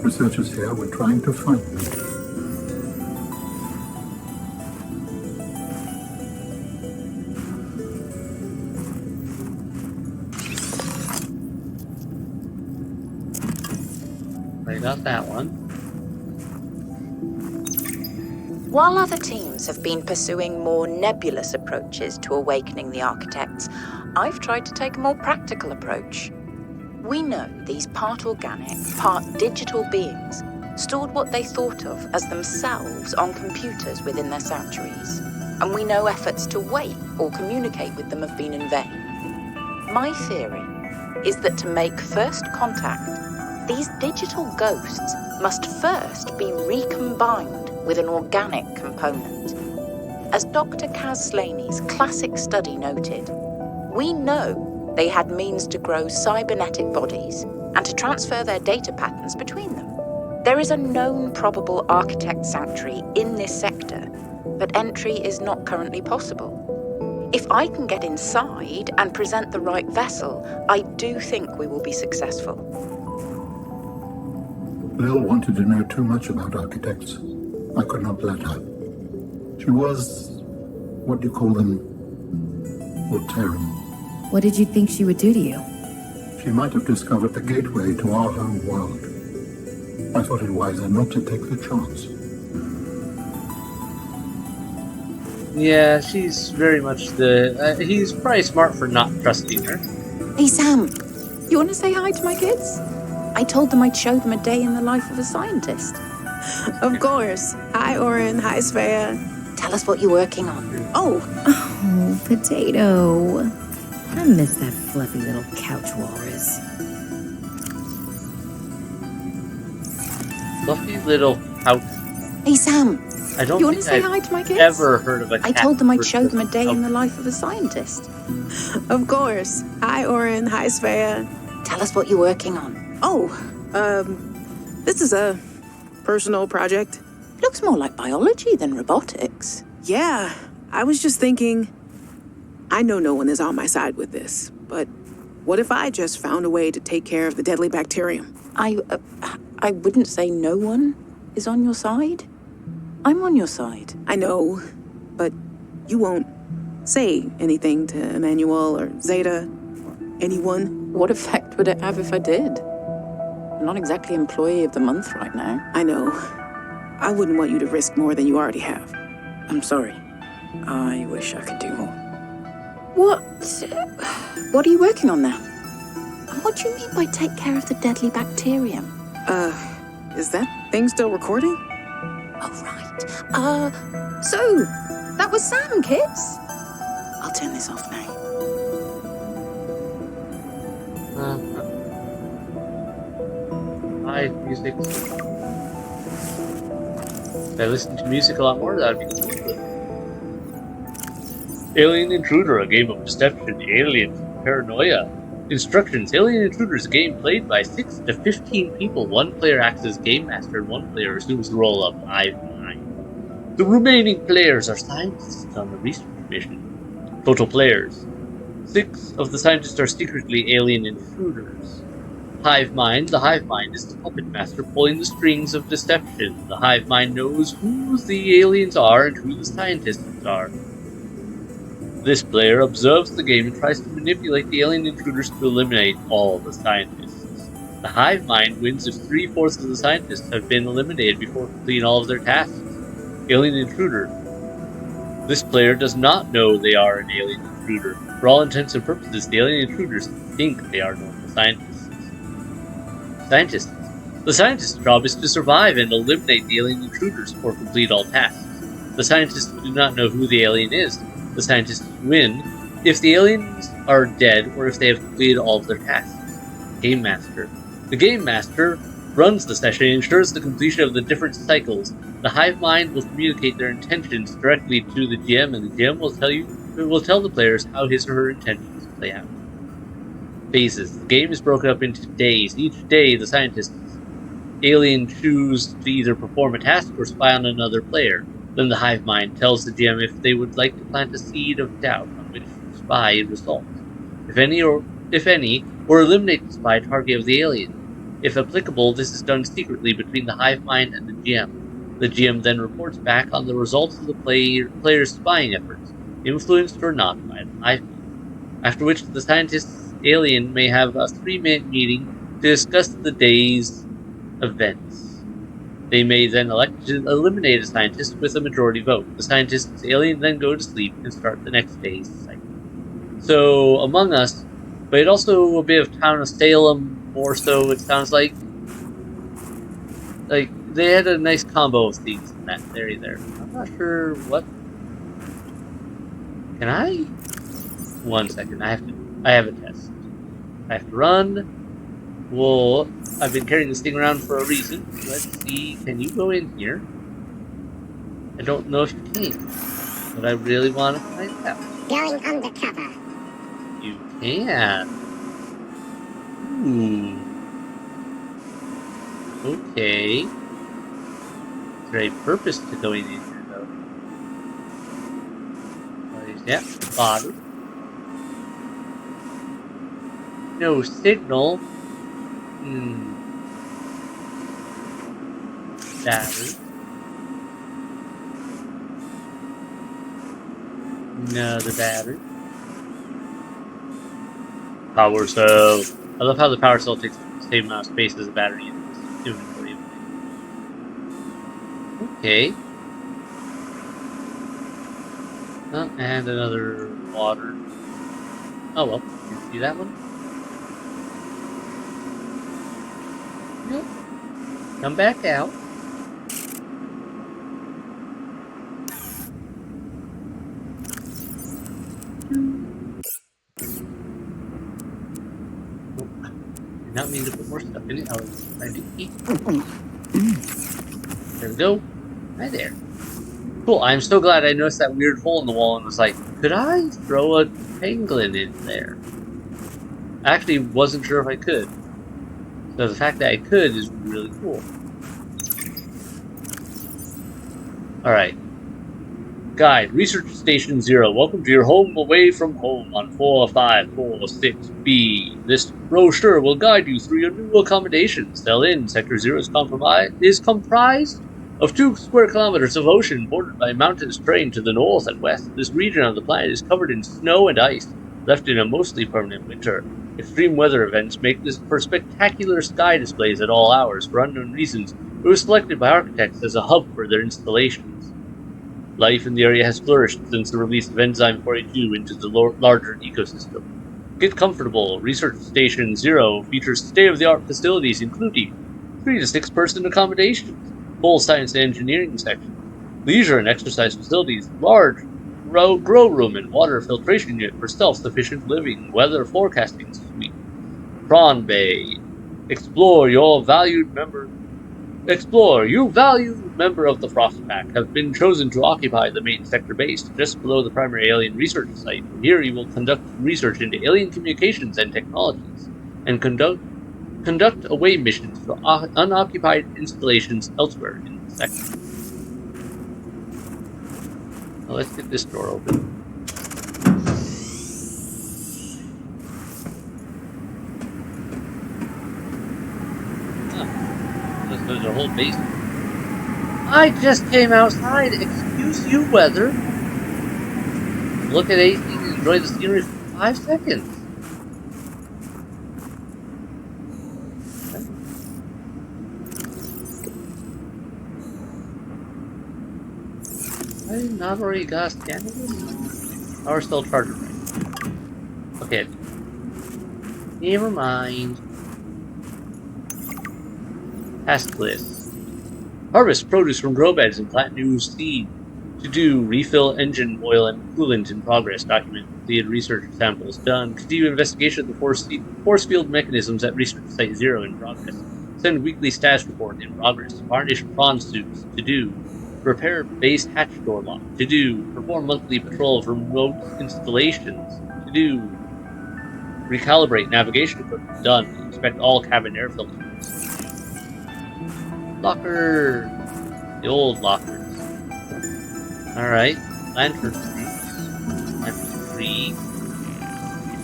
[SPEAKER 3] Researchers here were trying to find them.
[SPEAKER 1] I got that one.
[SPEAKER 6] While other teams have been pursuing more nebulous approaches to awakening the architects, I've tried to take a more practical approach. We know these part organic, part digital beings stored what they thought of as themselves on computers within their sanctuaries, and we know efforts to wake or communicate with them have been in vain. My theory is that to make first contact, these digital ghosts must first be recombined with an organic component. As Dr. Kaz Slaney's classic study noted, we know they had means to grow cybernetic bodies and to transfer their data patterns between them. There is a known probable architect sanctuary in this sector, but entry is not currently possible. If I can get inside and present the right vessel, I do think we will be successful.
[SPEAKER 3] Lil wanted to know too much about architects. I could not let her. She was, what do you call them, Alteran.
[SPEAKER 5] What did you think she would do to you?
[SPEAKER 3] She might have discovered the gateway to our home world. I thought it wiser not to take the chance.
[SPEAKER 1] Yeah, she's very much the... he's probably smart for not trusting her.
[SPEAKER 6] Hey Sam, you want to say hi to my kids? I told them I'd show them a day in the life of a scientist.
[SPEAKER 7] Of course. Hi, Oren. Hi, Svea.
[SPEAKER 6] Tell us what you're working on.
[SPEAKER 7] Oh,
[SPEAKER 5] Oh, Potato. I'm miss that fluffy little couch walrus.
[SPEAKER 1] Fluffy little couch.
[SPEAKER 6] Hey, Sam.
[SPEAKER 1] I don't
[SPEAKER 6] You want to
[SPEAKER 1] think
[SPEAKER 6] say
[SPEAKER 1] I've
[SPEAKER 6] hi to my kids?
[SPEAKER 1] ever heard of a
[SPEAKER 6] I
[SPEAKER 1] cat
[SPEAKER 6] told them I'd
[SPEAKER 1] versus
[SPEAKER 6] show them a day in
[SPEAKER 1] couch.
[SPEAKER 6] the life of a scientist.
[SPEAKER 7] Of course. Hi, Oren. Hi, Svea.
[SPEAKER 6] Tell us what you're working on.
[SPEAKER 7] Oh, this is a personal project.
[SPEAKER 6] Looks more like biology than robotics.
[SPEAKER 7] Yeah, I was just thinking, I know no one is on my side with this, but what if I just found a way to take care of the deadly bacterium?
[SPEAKER 6] I wouldn't say no one is on your side. I'm on your side.
[SPEAKER 7] I know, but you won't say anything to Emmanuel or Zeta or anyone.
[SPEAKER 6] What effect would it have if I did? I'm not exactly employee of the month right now.
[SPEAKER 7] I know. I wouldn't want you to risk more than you already have.
[SPEAKER 6] I'm sorry. I wish I could do more. What are you working on now? What do you mean by take care of the deadly bacterium?
[SPEAKER 7] Is that thing still recording?
[SPEAKER 6] Oh, right. So, that was Sam, kids. I'll turn this off now.
[SPEAKER 1] Hi, music. If I listen to music a lot more, that would be good. Alien Intruder, a game of deception, aliens, paranoia. Instructions: Alien Intruder is a game played by 6 to 15 people. One player acts as game master and one player assumes the role of hive mind. The remaining players are scientists on the research mission. Total players: 6 of the scientists are secretly alien intruders. Hive mind. The hive mind is the puppet master pulling the strings of deception. The hive mind knows who the aliens are and who the scientists are. This player observes the game and tries to manipulate the alien intruders to eliminate all the scientists. The hive mind wins if 3/4 of the scientists have been eliminated before completing all of their tasks. Alien intruder. This player does not know they are an alien intruder. For all intents and purposes, the alien intruders think they are normal scientists. Scientists. The scientist's job is to survive and eliminate the alien intruders or complete all tasks. The scientists do not know who the alien is. The scientists win if the aliens are dead or if they have completed all of their tasks. Game Master. The Game Master runs the session and ensures the completion of the different cycles. The hive mind will communicate their intentions directly to the GM, and the GM will tell the players how his or her intentions play out. Phases. The game is broken up into days. Each day, the scientists alien choose to either perform a task or spy on another player. Then the hive mind tells the GM if they would like to plant a seed of doubt on which spy result, if any, or eliminate the spy target of the alien. If applicable, this is done secretly between the hive mind and the GM. The GM then reports back on the results of the player's spying efforts, influenced or not by the hive mind. After which the scientist's alien may have a 3-minute meeting to discuss the day's events. They may then elect to eliminate a scientist with a majority vote. The scientist's alien then go to sleep and start the next day's cycle. So, Among Us, but also a bit of Town of Salem, more so it sounds like. Like, they had a nice combo of things in that area there. I'm not sure what... Can I? 1 second, I have a test. I have to run. Well, I've been carrying this thing around for a reason. Let's see, can you go in here? I don't know if you can, but I really want to find out.
[SPEAKER 8] Going undercover.
[SPEAKER 1] You can. Ooh. Okay. Is there a purpose to going in here, though? Yeah, body. No signal. Battery. Another battery. Power cell. I love how the power cell takes the same amount of space as the battery in this inventory. Okay. Oh, and another water. Oh well, you see that one? Nope. Come back out. Did not mean to put more stuff in it. I was trying to eat. There we go. Hi there. Cool. I'm so glad I noticed that weird hole in the wall and was like, could I throw a pangolin in there? I actually wasn't sure if I could. So the fact that I could is really cool. Alright. Guide, Research Station 0. Welcome to your home away from home on 45446B. This brochure will guide you through your new accommodations. Cell in, Sector 0 is comprised of 2 square kilometers of ocean bordered by mountains terrain to the north and west. This region of the planet is covered in snow and ice, left in a mostly permanent winter. Extreme weather events make this for spectacular sky displays at all hours. For unknown reasons, it was selected by architects as a hub for their installations. Life in the area has flourished since the release of Enzyme 42 into the larger ecosystem. Get comfortable. Research Station 0 features state-of-the-art facilities including 3 to 6 person accommodations, full science and engineering section, leisure and exercise facilities, large grow room and water filtration unit for self-sufficient living, weather forecasting suite, prawn bay. You valued member of the Frostpack have been chosen to occupy the main sector base just below the primary alien research site. Here you will conduct research into alien communications and technologies, and conduct away missions to unoccupied installations elsewhere in the sector. Now let's get this door open. There's a whole base. I just came outside. Excuse you, weather. Look at anything and enjoy the scenery for 5 seconds. I not already got a scan of this? Power cell charger, right? Okay. Never mind. Task list. Harvest produce from grow beds and plant new seed. To do, refill engine oil and coolant in progress. Document completed research samples done. Continue investigation of the force field mechanisms at Research Site 0 in progress. Send weekly status report in progress. Varnish prawn suits. To do. Repair base hatch door lock. To do. Perform monthly patrol of remote installations. To do. Recalibrate navigation equipment. Done. Inspect all cabin air filters. Locker! The old lockers. Alright. Lantern tree.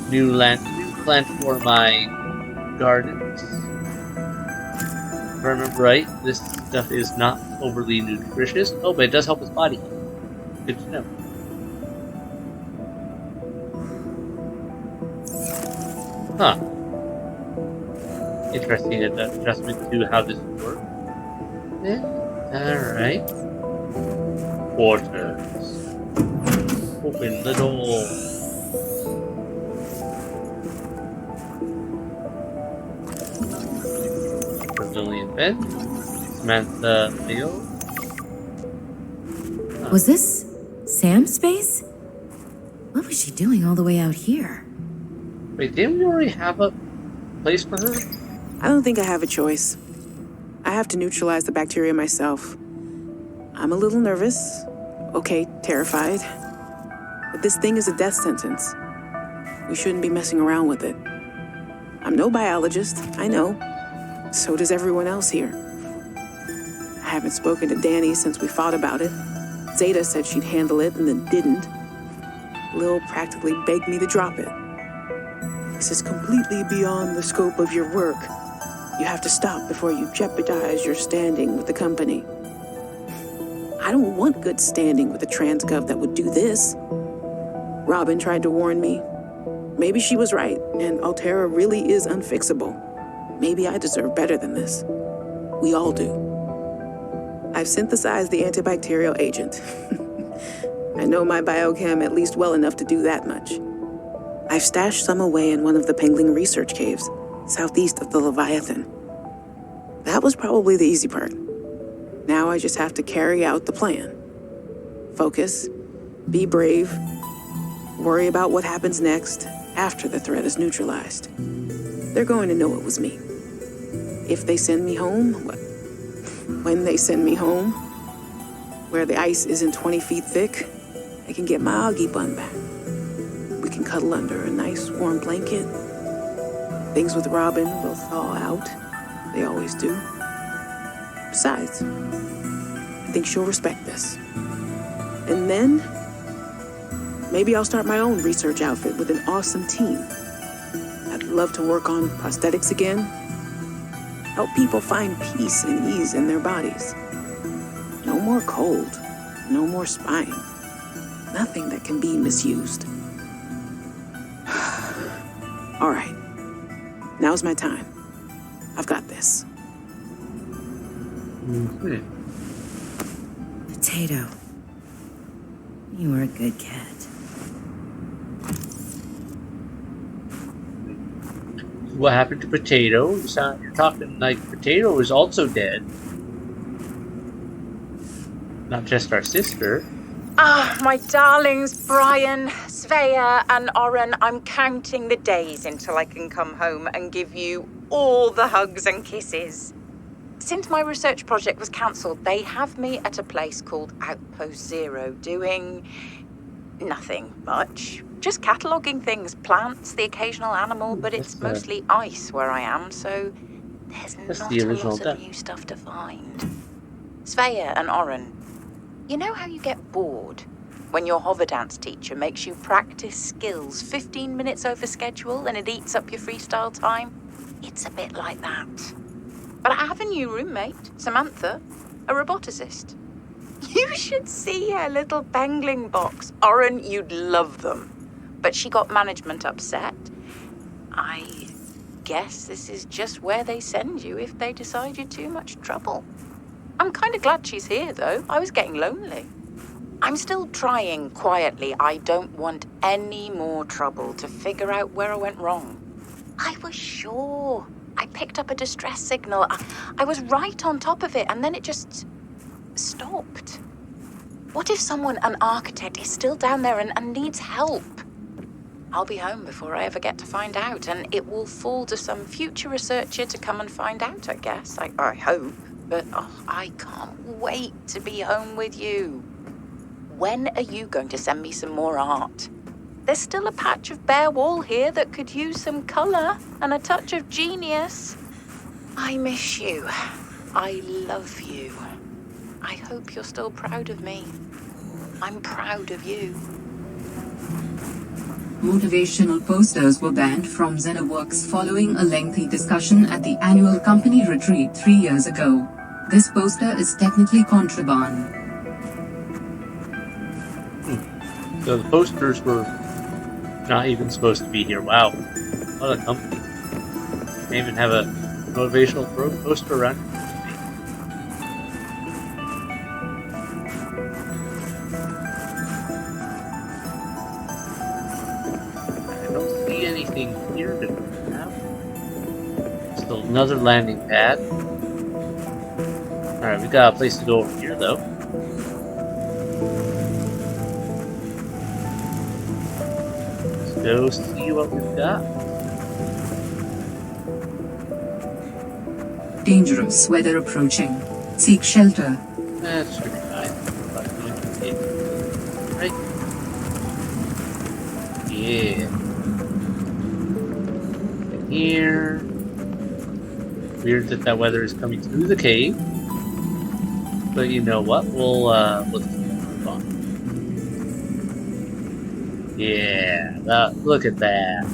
[SPEAKER 1] New plant for my gardens. If I remember right, this stuff is not overly nutritious. Oh, but it does help with body heat. Good to know. Huh. Interesting adjustment to how this works. Alright. Quarters. Open the door. Pavilion bed. Samantha Leo.
[SPEAKER 5] Was this Sam's space? What was she doing all the way out here?
[SPEAKER 1] Wait, didn't we already have a place for her?
[SPEAKER 7] I don't think I have a choice. I have to neutralize the bacteria myself. I'm a little nervous. Okay, terrified. But this thing is a death sentence. We shouldn't be messing around with it. I'm no biologist, I know. So does everyone else here. I haven't spoken to Danny since we fought about it. Zeta said she'd handle it and then didn't. Lil practically begged me to drop it. This is completely beyond the scope of your work. You have to stop before you jeopardize your standing with the company. I don't want good standing with a transgov that would do this. Robin tried to warn me. Maybe she was right, and Altera really is unfixable. Maybe I deserve better than this. We all do. I've synthesized the antibacterial agent. I know my biochem at least well enough to do that much. I've stashed some away in one of the Pengling research caves, southeast of the Leviathan. That was probably the easy part. Now I just have to carry out the plan. Focus, be brave, worry about what happens next after the threat is neutralized. they're going to know it was me. If they send me home, when they send me home, where the ice isn't 20 feet thick, I can get my Augie bun back. We can cuddle under a nice warm blanket. Things with Robin will thaw out. They always do. Besides, I think she'll respect this. And then, maybe I'll start my own research outfit with an awesome team. I'd love to work on prosthetics again. Help people find peace and ease in their bodies. No more cold. No more spine. Nothing that can be misused. All right. Now's my time. I've got this.
[SPEAKER 1] Okay.
[SPEAKER 5] Potato. You were a good cat.
[SPEAKER 1] What happened to Potato? You're talking like Potato is also dead. Not just our sister.
[SPEAKER 6] Ah, my darlings, Brian, Svea, and Oren, I'm counting the days until I can come home and give you all the hugs and kisses. Since my research project was cancelled, they have me at a place called Outpost Zero, doing nothing much. Just cataloguing things, plants, the occasional animal, but it's mostly ice where I am, so there's not a lot of new stuff to find. Svea and Oren, you know how you get bored when your hover dance teacher makes you practice skills 15 minutes over schedule and it eats up your freestyle time? It's a bit like that. But I have a new roommate, Samantha, a roboticist. You should see her little bangling box. Oren, you'd love them. But she got management upset. I guess this is just where they send you if they decide you're too much trouble. I'm kind of glad she's here, though. I was getting lonely. I'm still trying quietly. I don't want any more trouble to figure out where I went wrong. I was sure. I picked up a distress signal. I was right on top of it, and then it just stopped. What if someone, an architect, is still down there and needs help? I'll be home before I ever get to find out, and it will fall to some future researcher to come and find out, I guess. I hope. But I can't wait to be home with you. When are you going to send me some more art? There's still a patch of bare wall here that could use some colour and a touch of genius. I miss you. I love you. I hope you're still proud of me. I'm proud of you.
[SPEAKER 2] Motivational posters were banned from ZennaWorks following a lengthy discussion at the annual company retreat 3 years ago. This poster is technically contraband.
[SPEAKER 1] So the posters were not even supposed to be here. Wow. What a company. They even have a motivational poster around. I don't see anything here to have. Still another landing pad. Alright, we got a place to go over here though. Go see what we've got.
[SPEAKER 2] Dangerous weather approaching. Seek shelter.
[SPEAKER 1] That should be fine. Right? Yeah. In here. Weird that weather is coming through the cave. But you know what? We'll just move on. Yeah, look at that.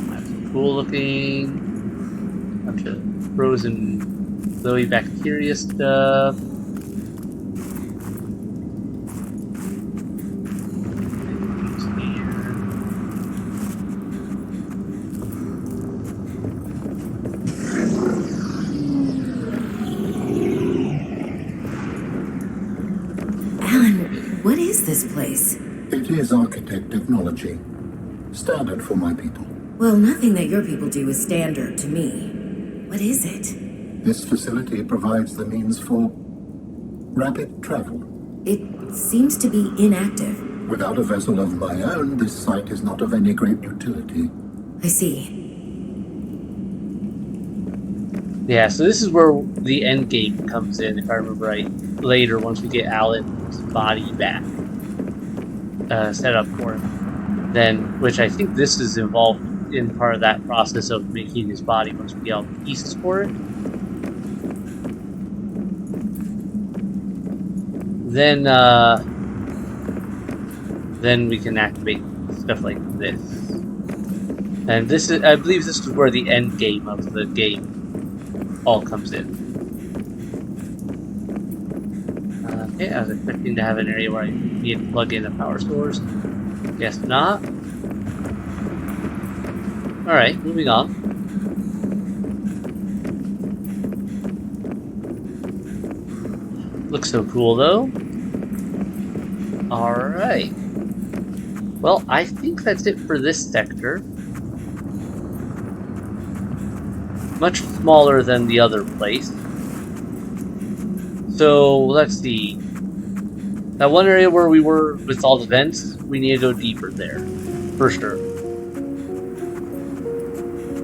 [SPEAKER 1] That's cool looking. Bunch of frozen glowy bacteria stuff.
[SPEAKER 5] What is this place?
[SPEAKER 3] It is architect technology. Standard for my people.
[SPEAKER 5] Well, nothing that your people do is standard to me. What is it?
[SPEAKER 3] This facility provides the means for rapid travel.
[SPEAKER 5] It seems to be inactive.
[SPEAKER 3] Without a vessel of my own, this site is not of any great utility.
[SPEAKER 5] I see.
[SPEAKER 1] Yeah, so this is where the end game comes in, if I remember right. Later, once we get Alan's body back, set up for him, then, which I think this is involved in part of that process of making his body once we get all the pieces for it. Then we can activate stuff like this. And this is, I believe this is where the end game of the game all comes in. Okay, I was expecting to have an area where I need to plug in a power source. Guess not. Alright, moving on. Looks so cool though. Alright. Well, I think that's it for this sector. Much smaller than the other place. So, let's see. That one area where we were with all the vents, we need to go deeper there. For sure.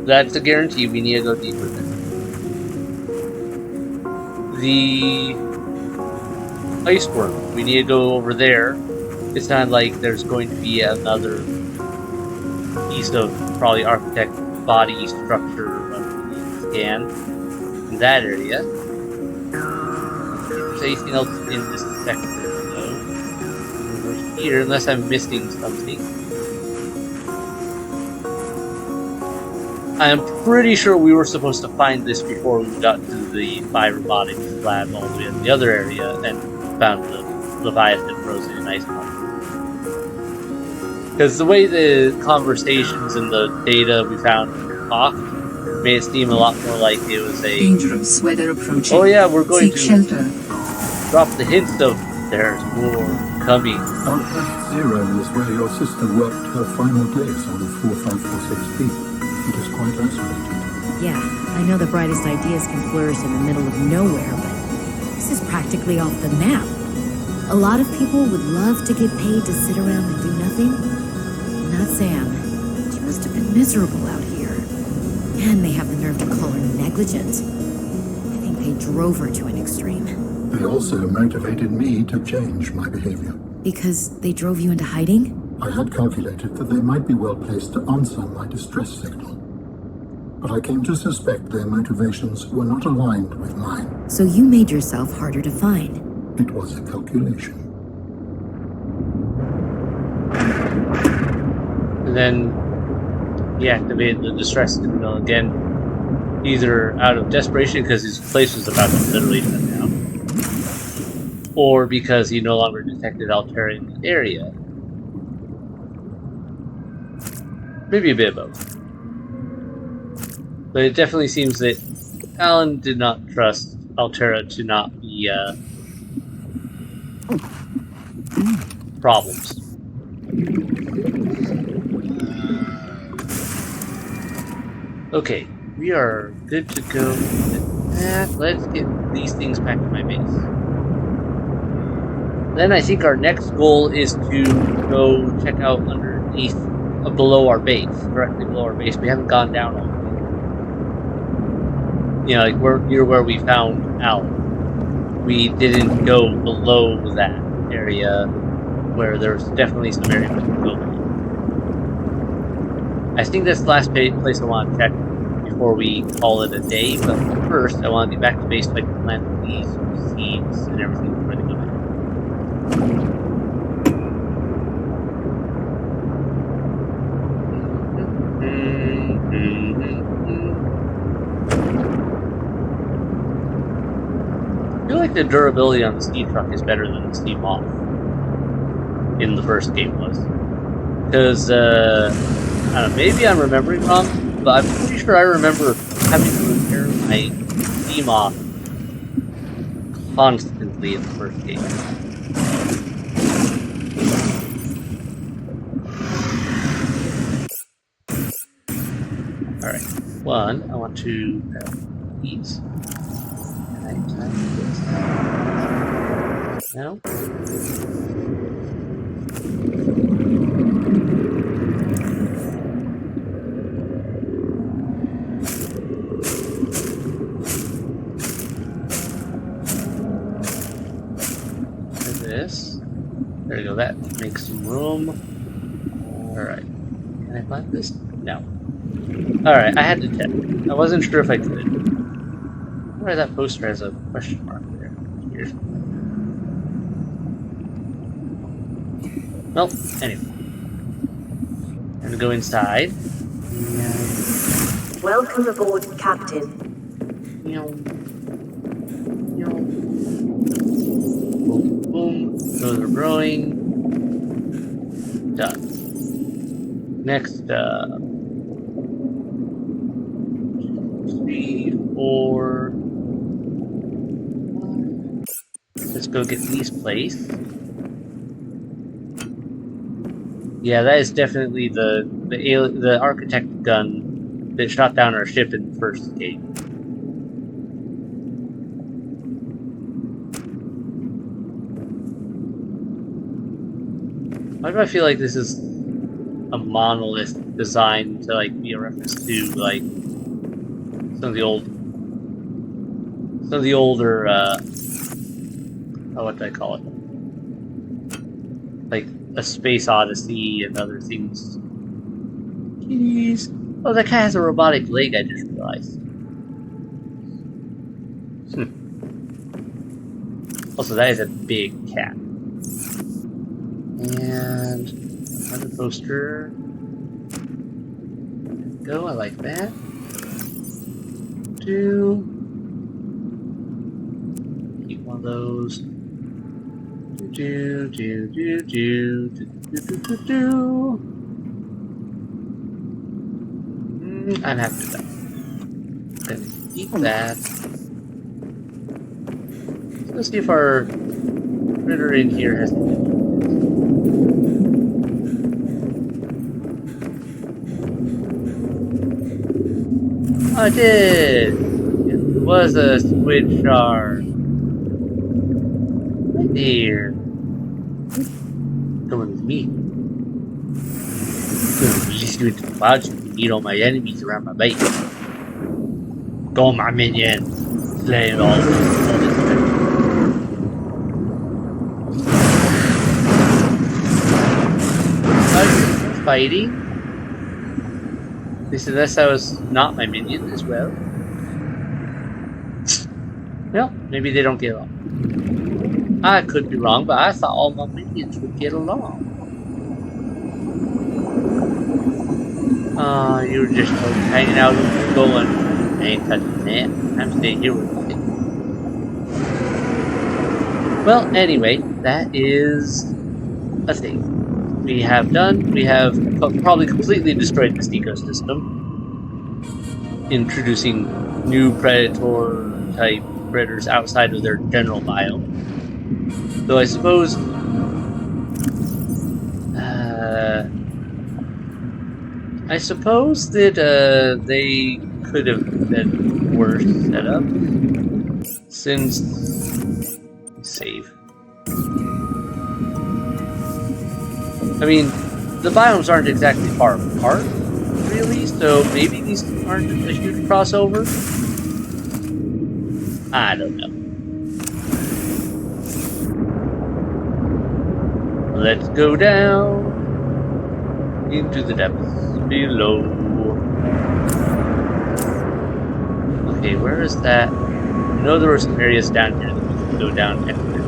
[SPEAKER 1] That's a guarantee, we need to go deeper there. The iceworm, we need to go over there. It's not like there's going to be another piece of probably architect body structure scan in that area. If there's anything else in this sector though. Over here, unless I'm missing something. I'm pretty sure we were supposed to find this before we got to the robotics lab all the way in the other area and found the Leviathan frozen in ice water. Because the way the conversations and the data we found talked made it seem a lot more like it was a
[SPEAKER 2] dangerous weather approaching.
[SPEAKER 1] Oh yeah, we're going
[SPEAKER 2] Seek
[SPEAKER 1] to
[SPEAKER 2] shelter.
[SPEAKER 1] drop the hints of there's more coming.
[SPEAKER 3] Outpost Zero is where your sister worked her final days on the 4546B. It is quite isolated.
[SPEAKER 5] Yeah, I know the brightest ideas can flourish in the middle of nowhere, but this is practically off the map. A lot of people would love to get paid to sit around and do nothing. Not Sam. She must have been miserable out here. And they have the nerve to call her negligent. I think they drove her to an extreme.
[SPEAKER 3] They also motivated me to change my behavior.
[SPEAKER 5] Because they drove you into hiding?
[SPEAKER 3] I had calculated that they might be well placed to answer my distress signal. But I came to suspect their motivations were not aligned with mine.
[SPEAKER 5] So you made yourself harder to find.
[SPEAKER 3] It was a calculation.
[SPEAKER 1] And then he activated the distress signal again, either out of desperation because his place was about to literally shut down, or because he no longer detected Altera in the area. Maybe a bit of both. But it definitely seems that Alan did not trust Altera to not be problems. Okay, we are good to go with that. Let's get these things back to my base. Then I think our next goal is to go check out underneath, below our base, directly below our base. We haven't gone down all the way. You know, like near where we found Alan. We didn't go below that area where there's definitely some areas we can go below. I think that's the last place I want to check before we call it a day, but first I want to get back to base so I can plant these seeds and everything before they go back. I feel like the durability on the steam truck is better than the steam off in the first game was. Because, I don't know, maybe I'm remembering wrong, but I'm pretty sure I remember having to repair my steam off constantly in the first game. Alright, one, I want to grab these. And I time this. Now. that makes some room. Alright. Can I climb this? No. Alright, I had to check. I wasn't sure if I could. Why that poster has a question mark there? Weird. Well, anyway. I'm gonna go inside. And...
[SPEAKER 8] Welcome aboard, Captain.
[SPEAKER 1] Boom, boom. Those are growing. Done. Next up. 3, 4. Let's go get these placed. Yeah, that is definitely the architect gun that shot down our ship in the first game. Why do I feel like this is a monolith designed to like be a reference to like some of the older what do I call it? Like a Space Odyssey and other things. Jeez. Oh, that cat has a robotic leg, I just realized. Also, that is a big cat. And another poster. There we go, I like that. 2. Keep one of those. I'm happy with that. I'm gonna keep that. Let's see if our critter in here has. Oh, I did! It was a squid shark. Right there. Coming with me. I'm gonna release you into the clouds and eat all my enemies around my base. Go, my minion! Slay all of them. Fighting? They said that was not my minion as well. Well, maybe they don't get along. I could be wrong, but I thought all my minions would get along. You were just hanging out and going. I ain't touching that. I'm staying here with you. Well, anyway, that is a thing. We have probably completely destroyed this ecosystem. Introducing new predator-type predators outside of their general biome. Though I suppose that they could have been worse set up. Since save. I mean, the biomes aren't exactly far apart, really, so maybe these aren't a huge crossover? I don't know. Let's go down into the depths below. Okay, where is that? I know there were some areas down here that we could go down after.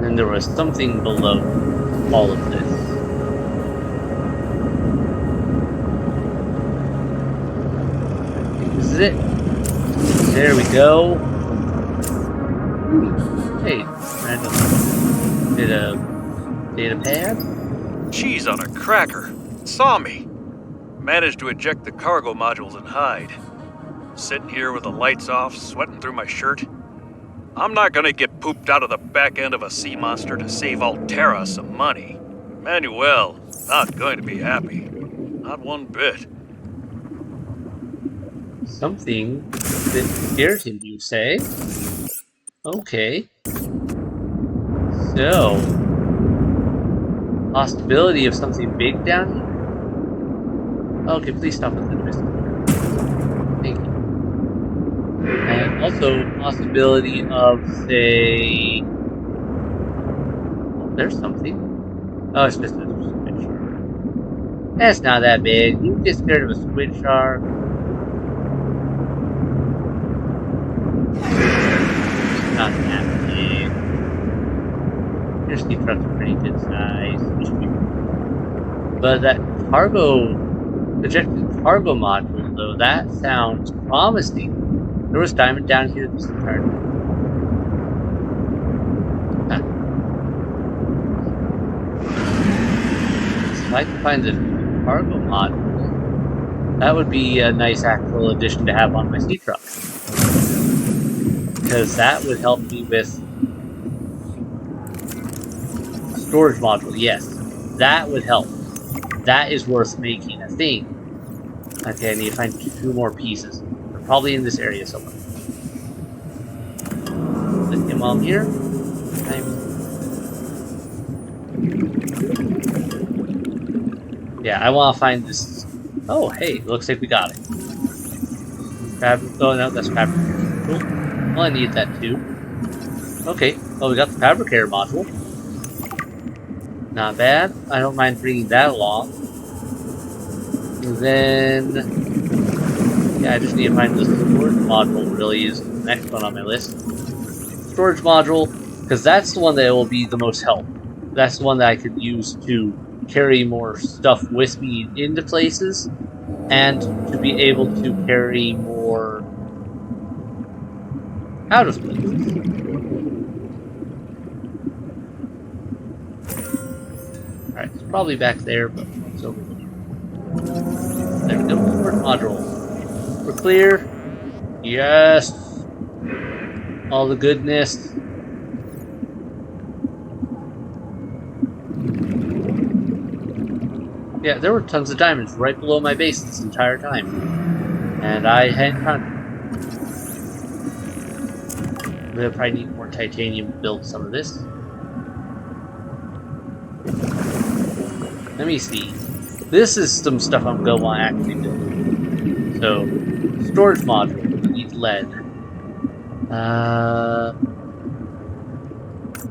[SPEAKER 1] And there was something below all of this. This is it. There we go. Hey, random data pad?
[SPEAKER 9] Cheese on a cracker. Saw me. Managed to eject the cargo modules and hide. Sitting here with the lights off, sweating through my shirt. I'm not gonna get pooped out of the back end of a sea monster to save Alterra some money. Manuel, not going to be happy. Not one bit.
[SPEAKER 1] Something that scared him, you say? Okay. So, possibility of something big down here? Okay, please stop with the twist. Thank you. And also possibility of, say... Oh, there's something. Oh, it's just a squid shark. That's not that big. You get scared of a squid shark. It's not that big. Your sea truck's pretty good size. But that projected cargo module, though, that sounds promising. There was diamond down here this entire time. Huh. If I can find the cargo module, that would be a nice actual addition to have on my sea truck. Because that would help me with storage module, yes. That would help. That is worth making a thing. Okay, I need to find 2 more pieces. They're probably in this area somewhere. Lithium while I'm here. Yeah, I want to find this. Oh, hey, looks like we got it. Oh, no, that's fabricator. Cool. Well, I need that too. Okay, well, we got the fabricator module. Not bad. I don't mind bringing that along. And then... yeah, I just need to find the storage module, really, is the next one on my list. Storage module, because that's the one that will be the most help. That's the one that I could use to carry more stuff with me into places, and to be able to carry more out of places. Alright, it's probably back there, but it's over here. There we go, storage module. We're clear. Yes! All the goodness. Yeah, there were tons of diamonds right below my base this entire time. And I hadn't found them. We'll probably need more titanium to build some of this. Let me see. This is some stuff I'm going to want to actually build. So, storage module. We need lead.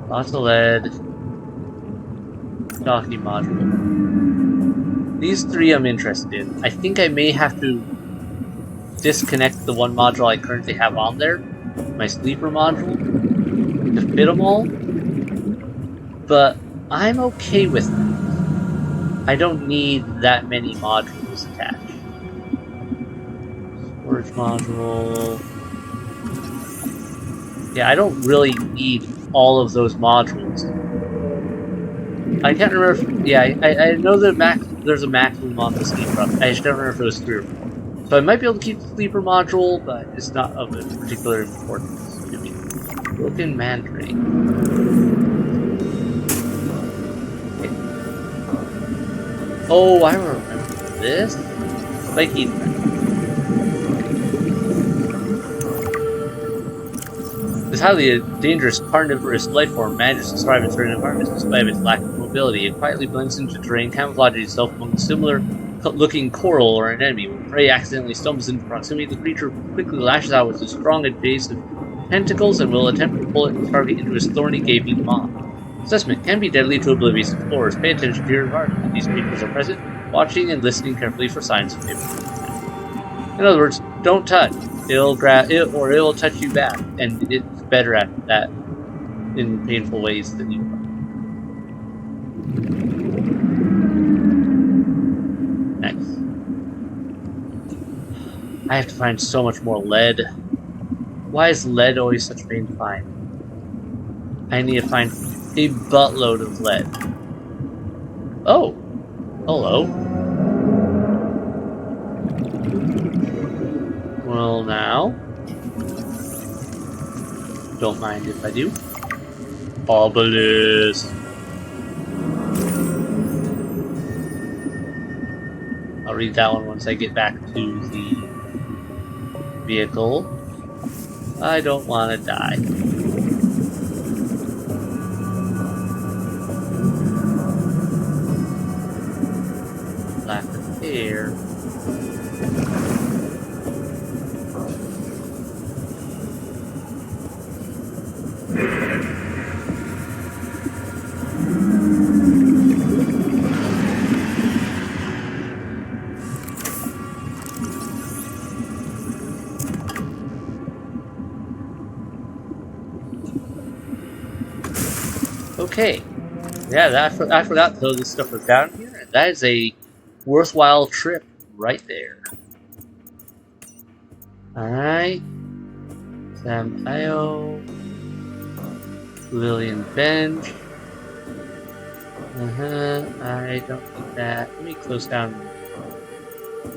[SPEAKER 1] Lots of lead. Docking module. These 3 I'm interested in. I think I may have to disconnect the one module I currently have on there, my sleeper module, to fit them all. But I'm okay with that. I don't need that many modules attached. Storage module. Yeah, I don't really need all of those modules. I can't remember if... yeah, I know that there's a maximum on the sleeper. I just don't remember if it was 3 or 4. So I might be able to keep the sleeper module, but it's not of a particular importance to me. Broken mandrake. Okay. Oh, I remember this. Spiky thread. This highly dangerous carnivorous life form manages to survive in certain environments despite its lack of mobility. It quietly blends into terrain, camouflaging itself among similar-looking coral or an enemy. When prey accidentally stumbles into proximity, the creature quickly lashes out with its strong invasive tentacles and will attempt to pull its target into its thorny, gaping maw. Assessment can be deadly to oblivious explorers. Pay attention to your environment when these creatures are present, watching and listening carefully for signs of danger. In other words, don't touch. It'll grab it, or it'll touch you back, and it's better at that in painful ways than you are. Nice. I have to find so much more lead. Why is lead always such a pain to find? I need to find a buttload of lead. Oh! Hello. Well, now. Don't mind if I do. Obelisk. I'll read that one once I get back to the vehicle. I don't want to die. Lack of air. Okay. Yeah, I forgot so this stuff was down here, and that is a worthwhile trip right there. Alright. Sampaio. Lillian Bench. I don't need that. Let me close down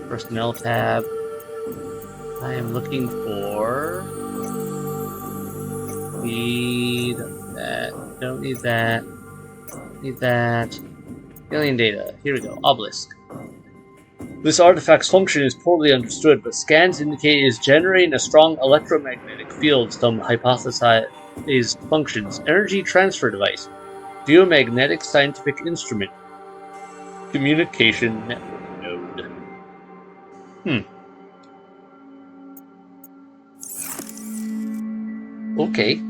[SPEAKER 1] personnel tab. I am looking for... Need that. Don't need that. Need that. Alien data. Here we go. Obelisk. This artifact's function is poorly understood, but scans indicate it is generating a strong electromagnetic field. Some hypothesize functions. Energy transfer device. Geomagnetic scientific instrument. Communication network node. Okay.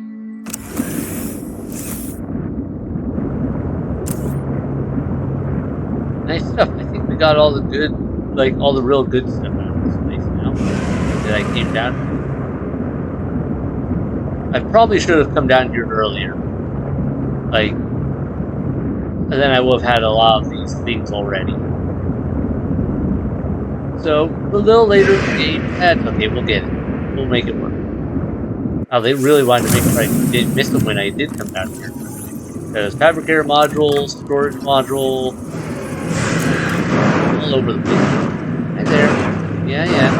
[SPEAKER 1] Nice stuff. I think we got all the good, like, all the real good stuff out of this place now that I came down here. I probably should have come down here earlier. Like, and then I would have had a lot of these things already. So, a little later in the game, that's okay, we'll get it. We'll make it work. Oh, they really wanted to make sure I didn't miss them when I did come down here. There's fabricator module, storage module, all over the place. Hi there. Yeah. Now,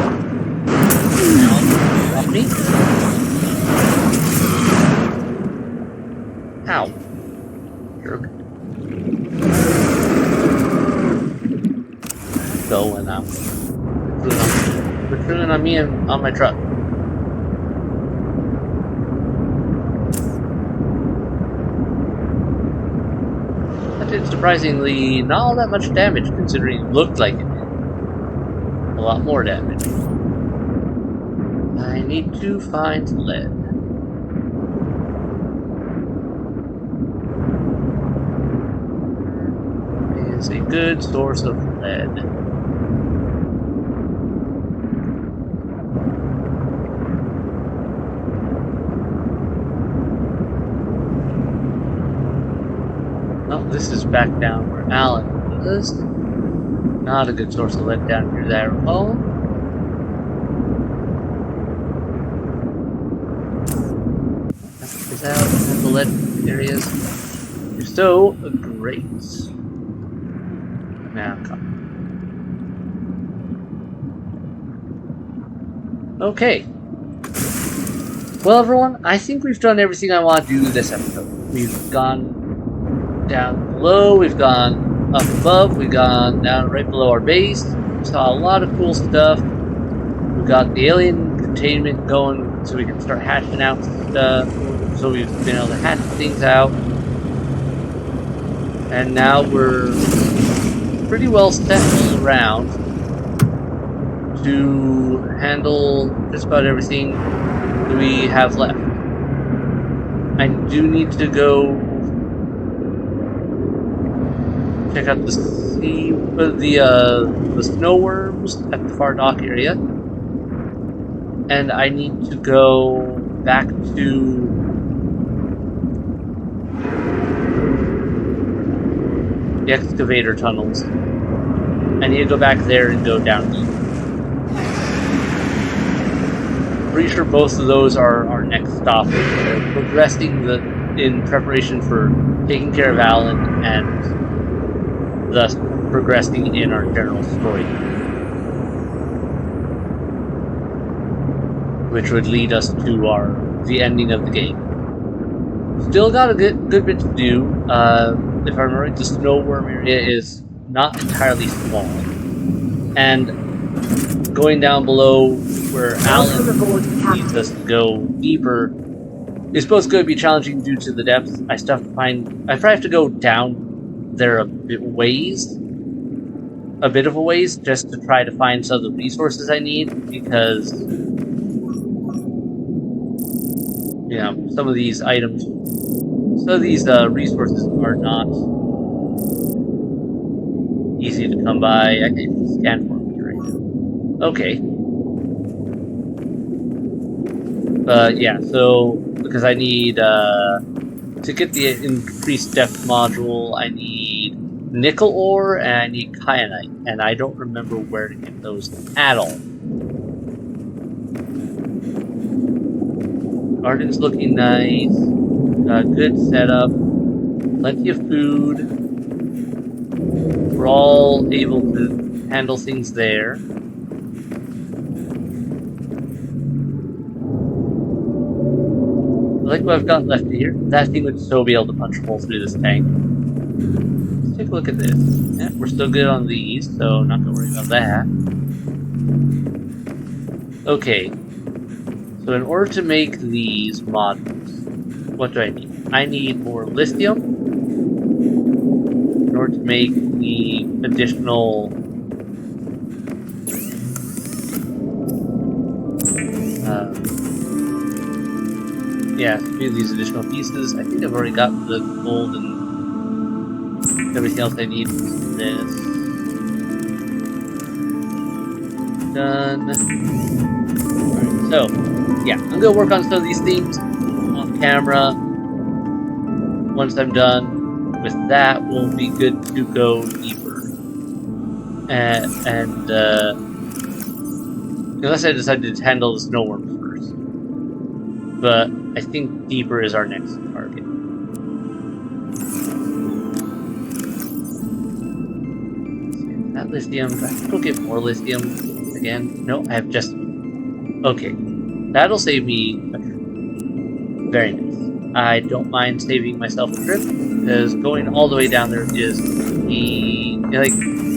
[SPEAKER 1] drop me. Ow. Jerk. Going out. Returning on me and on my truck. That did surprisingly not all that much damage, considering it looked like it did. A lot more damage. I need to find lead. It is a good source of lead. Oh, this is back down where Alan was. Not a good source of lead down here that I recall. Is out the lead areas. You're so great. Now come. Okay. Well, everyone, I think we've done everything I want to do this episode. We've gone down below, we've gone up above, we've gone down right below our base. We saw a lot of cool stuff. We've got the alien containment going so we can start hatching out stuff. So we've been able to hatch things out. And now we're pretty well set all around to handle just about everything that we have left. I do need to go check out the snow worms at the far dock area, and I need to go back to the excavator tunnels. I need to go back there and go down deep. Pretty sure both of those are our next stop. We're progressing in preparation for taking care of Alan and thus progressing in our general story, which would lead us to the ending of the game. Still got a good bit to do. If I remember right, the snow worm area is not entirely small, and going down below where Alan needs us to go deeper is both going to be challenging due to the depth. I probably have to go down there a bit of a ways, just to try to find some of the resources I need, because some of these items, some of these resources are not easy to come by. I can scan for them here right now. Okay. But yeah, so because I need to get the increased depth module, I need nickel ore and I need kyanite, and I don't remember where to get those at all. Garden's looking nice. Good setup. Plenty of food. We're all able to handle things there. I like what I've got left here. That thing would so be able to punch a hole through this tank. Let's take a look at this. Yeah, we're still good on these, so not gonna worry about that. Okay. So in order to make these modules, what do I need? I need more lithium in order to make the additional these additional pieces. I think I've already got the gold and everything else I need. This done. Alright, so yeah, I'm gonna work on some of these things off camera. Once I'm done with that, we'll be good to go deeper. And unless I decide to handle the snowworms first. But I think deeper is our next target. That lithium, do I have to go get more lithium again? No, I have just... Okay, that'll save me a trip. Very nice. I don't mind saving myself a trip, because going all the way down there is like,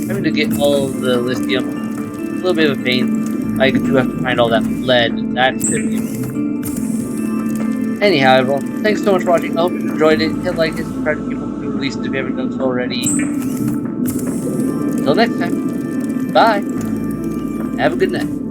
[SPEAKER 1] having to get all the lithium, a little bit of a pain. I do have to find all that lead, and that's gonna be... Anyhow, everyone, thanks so much for watching. I hope you enjoyed it. Hit like and subscribe to keep up with new releases if you haven't done so already. Until next time, bye. Have a good night.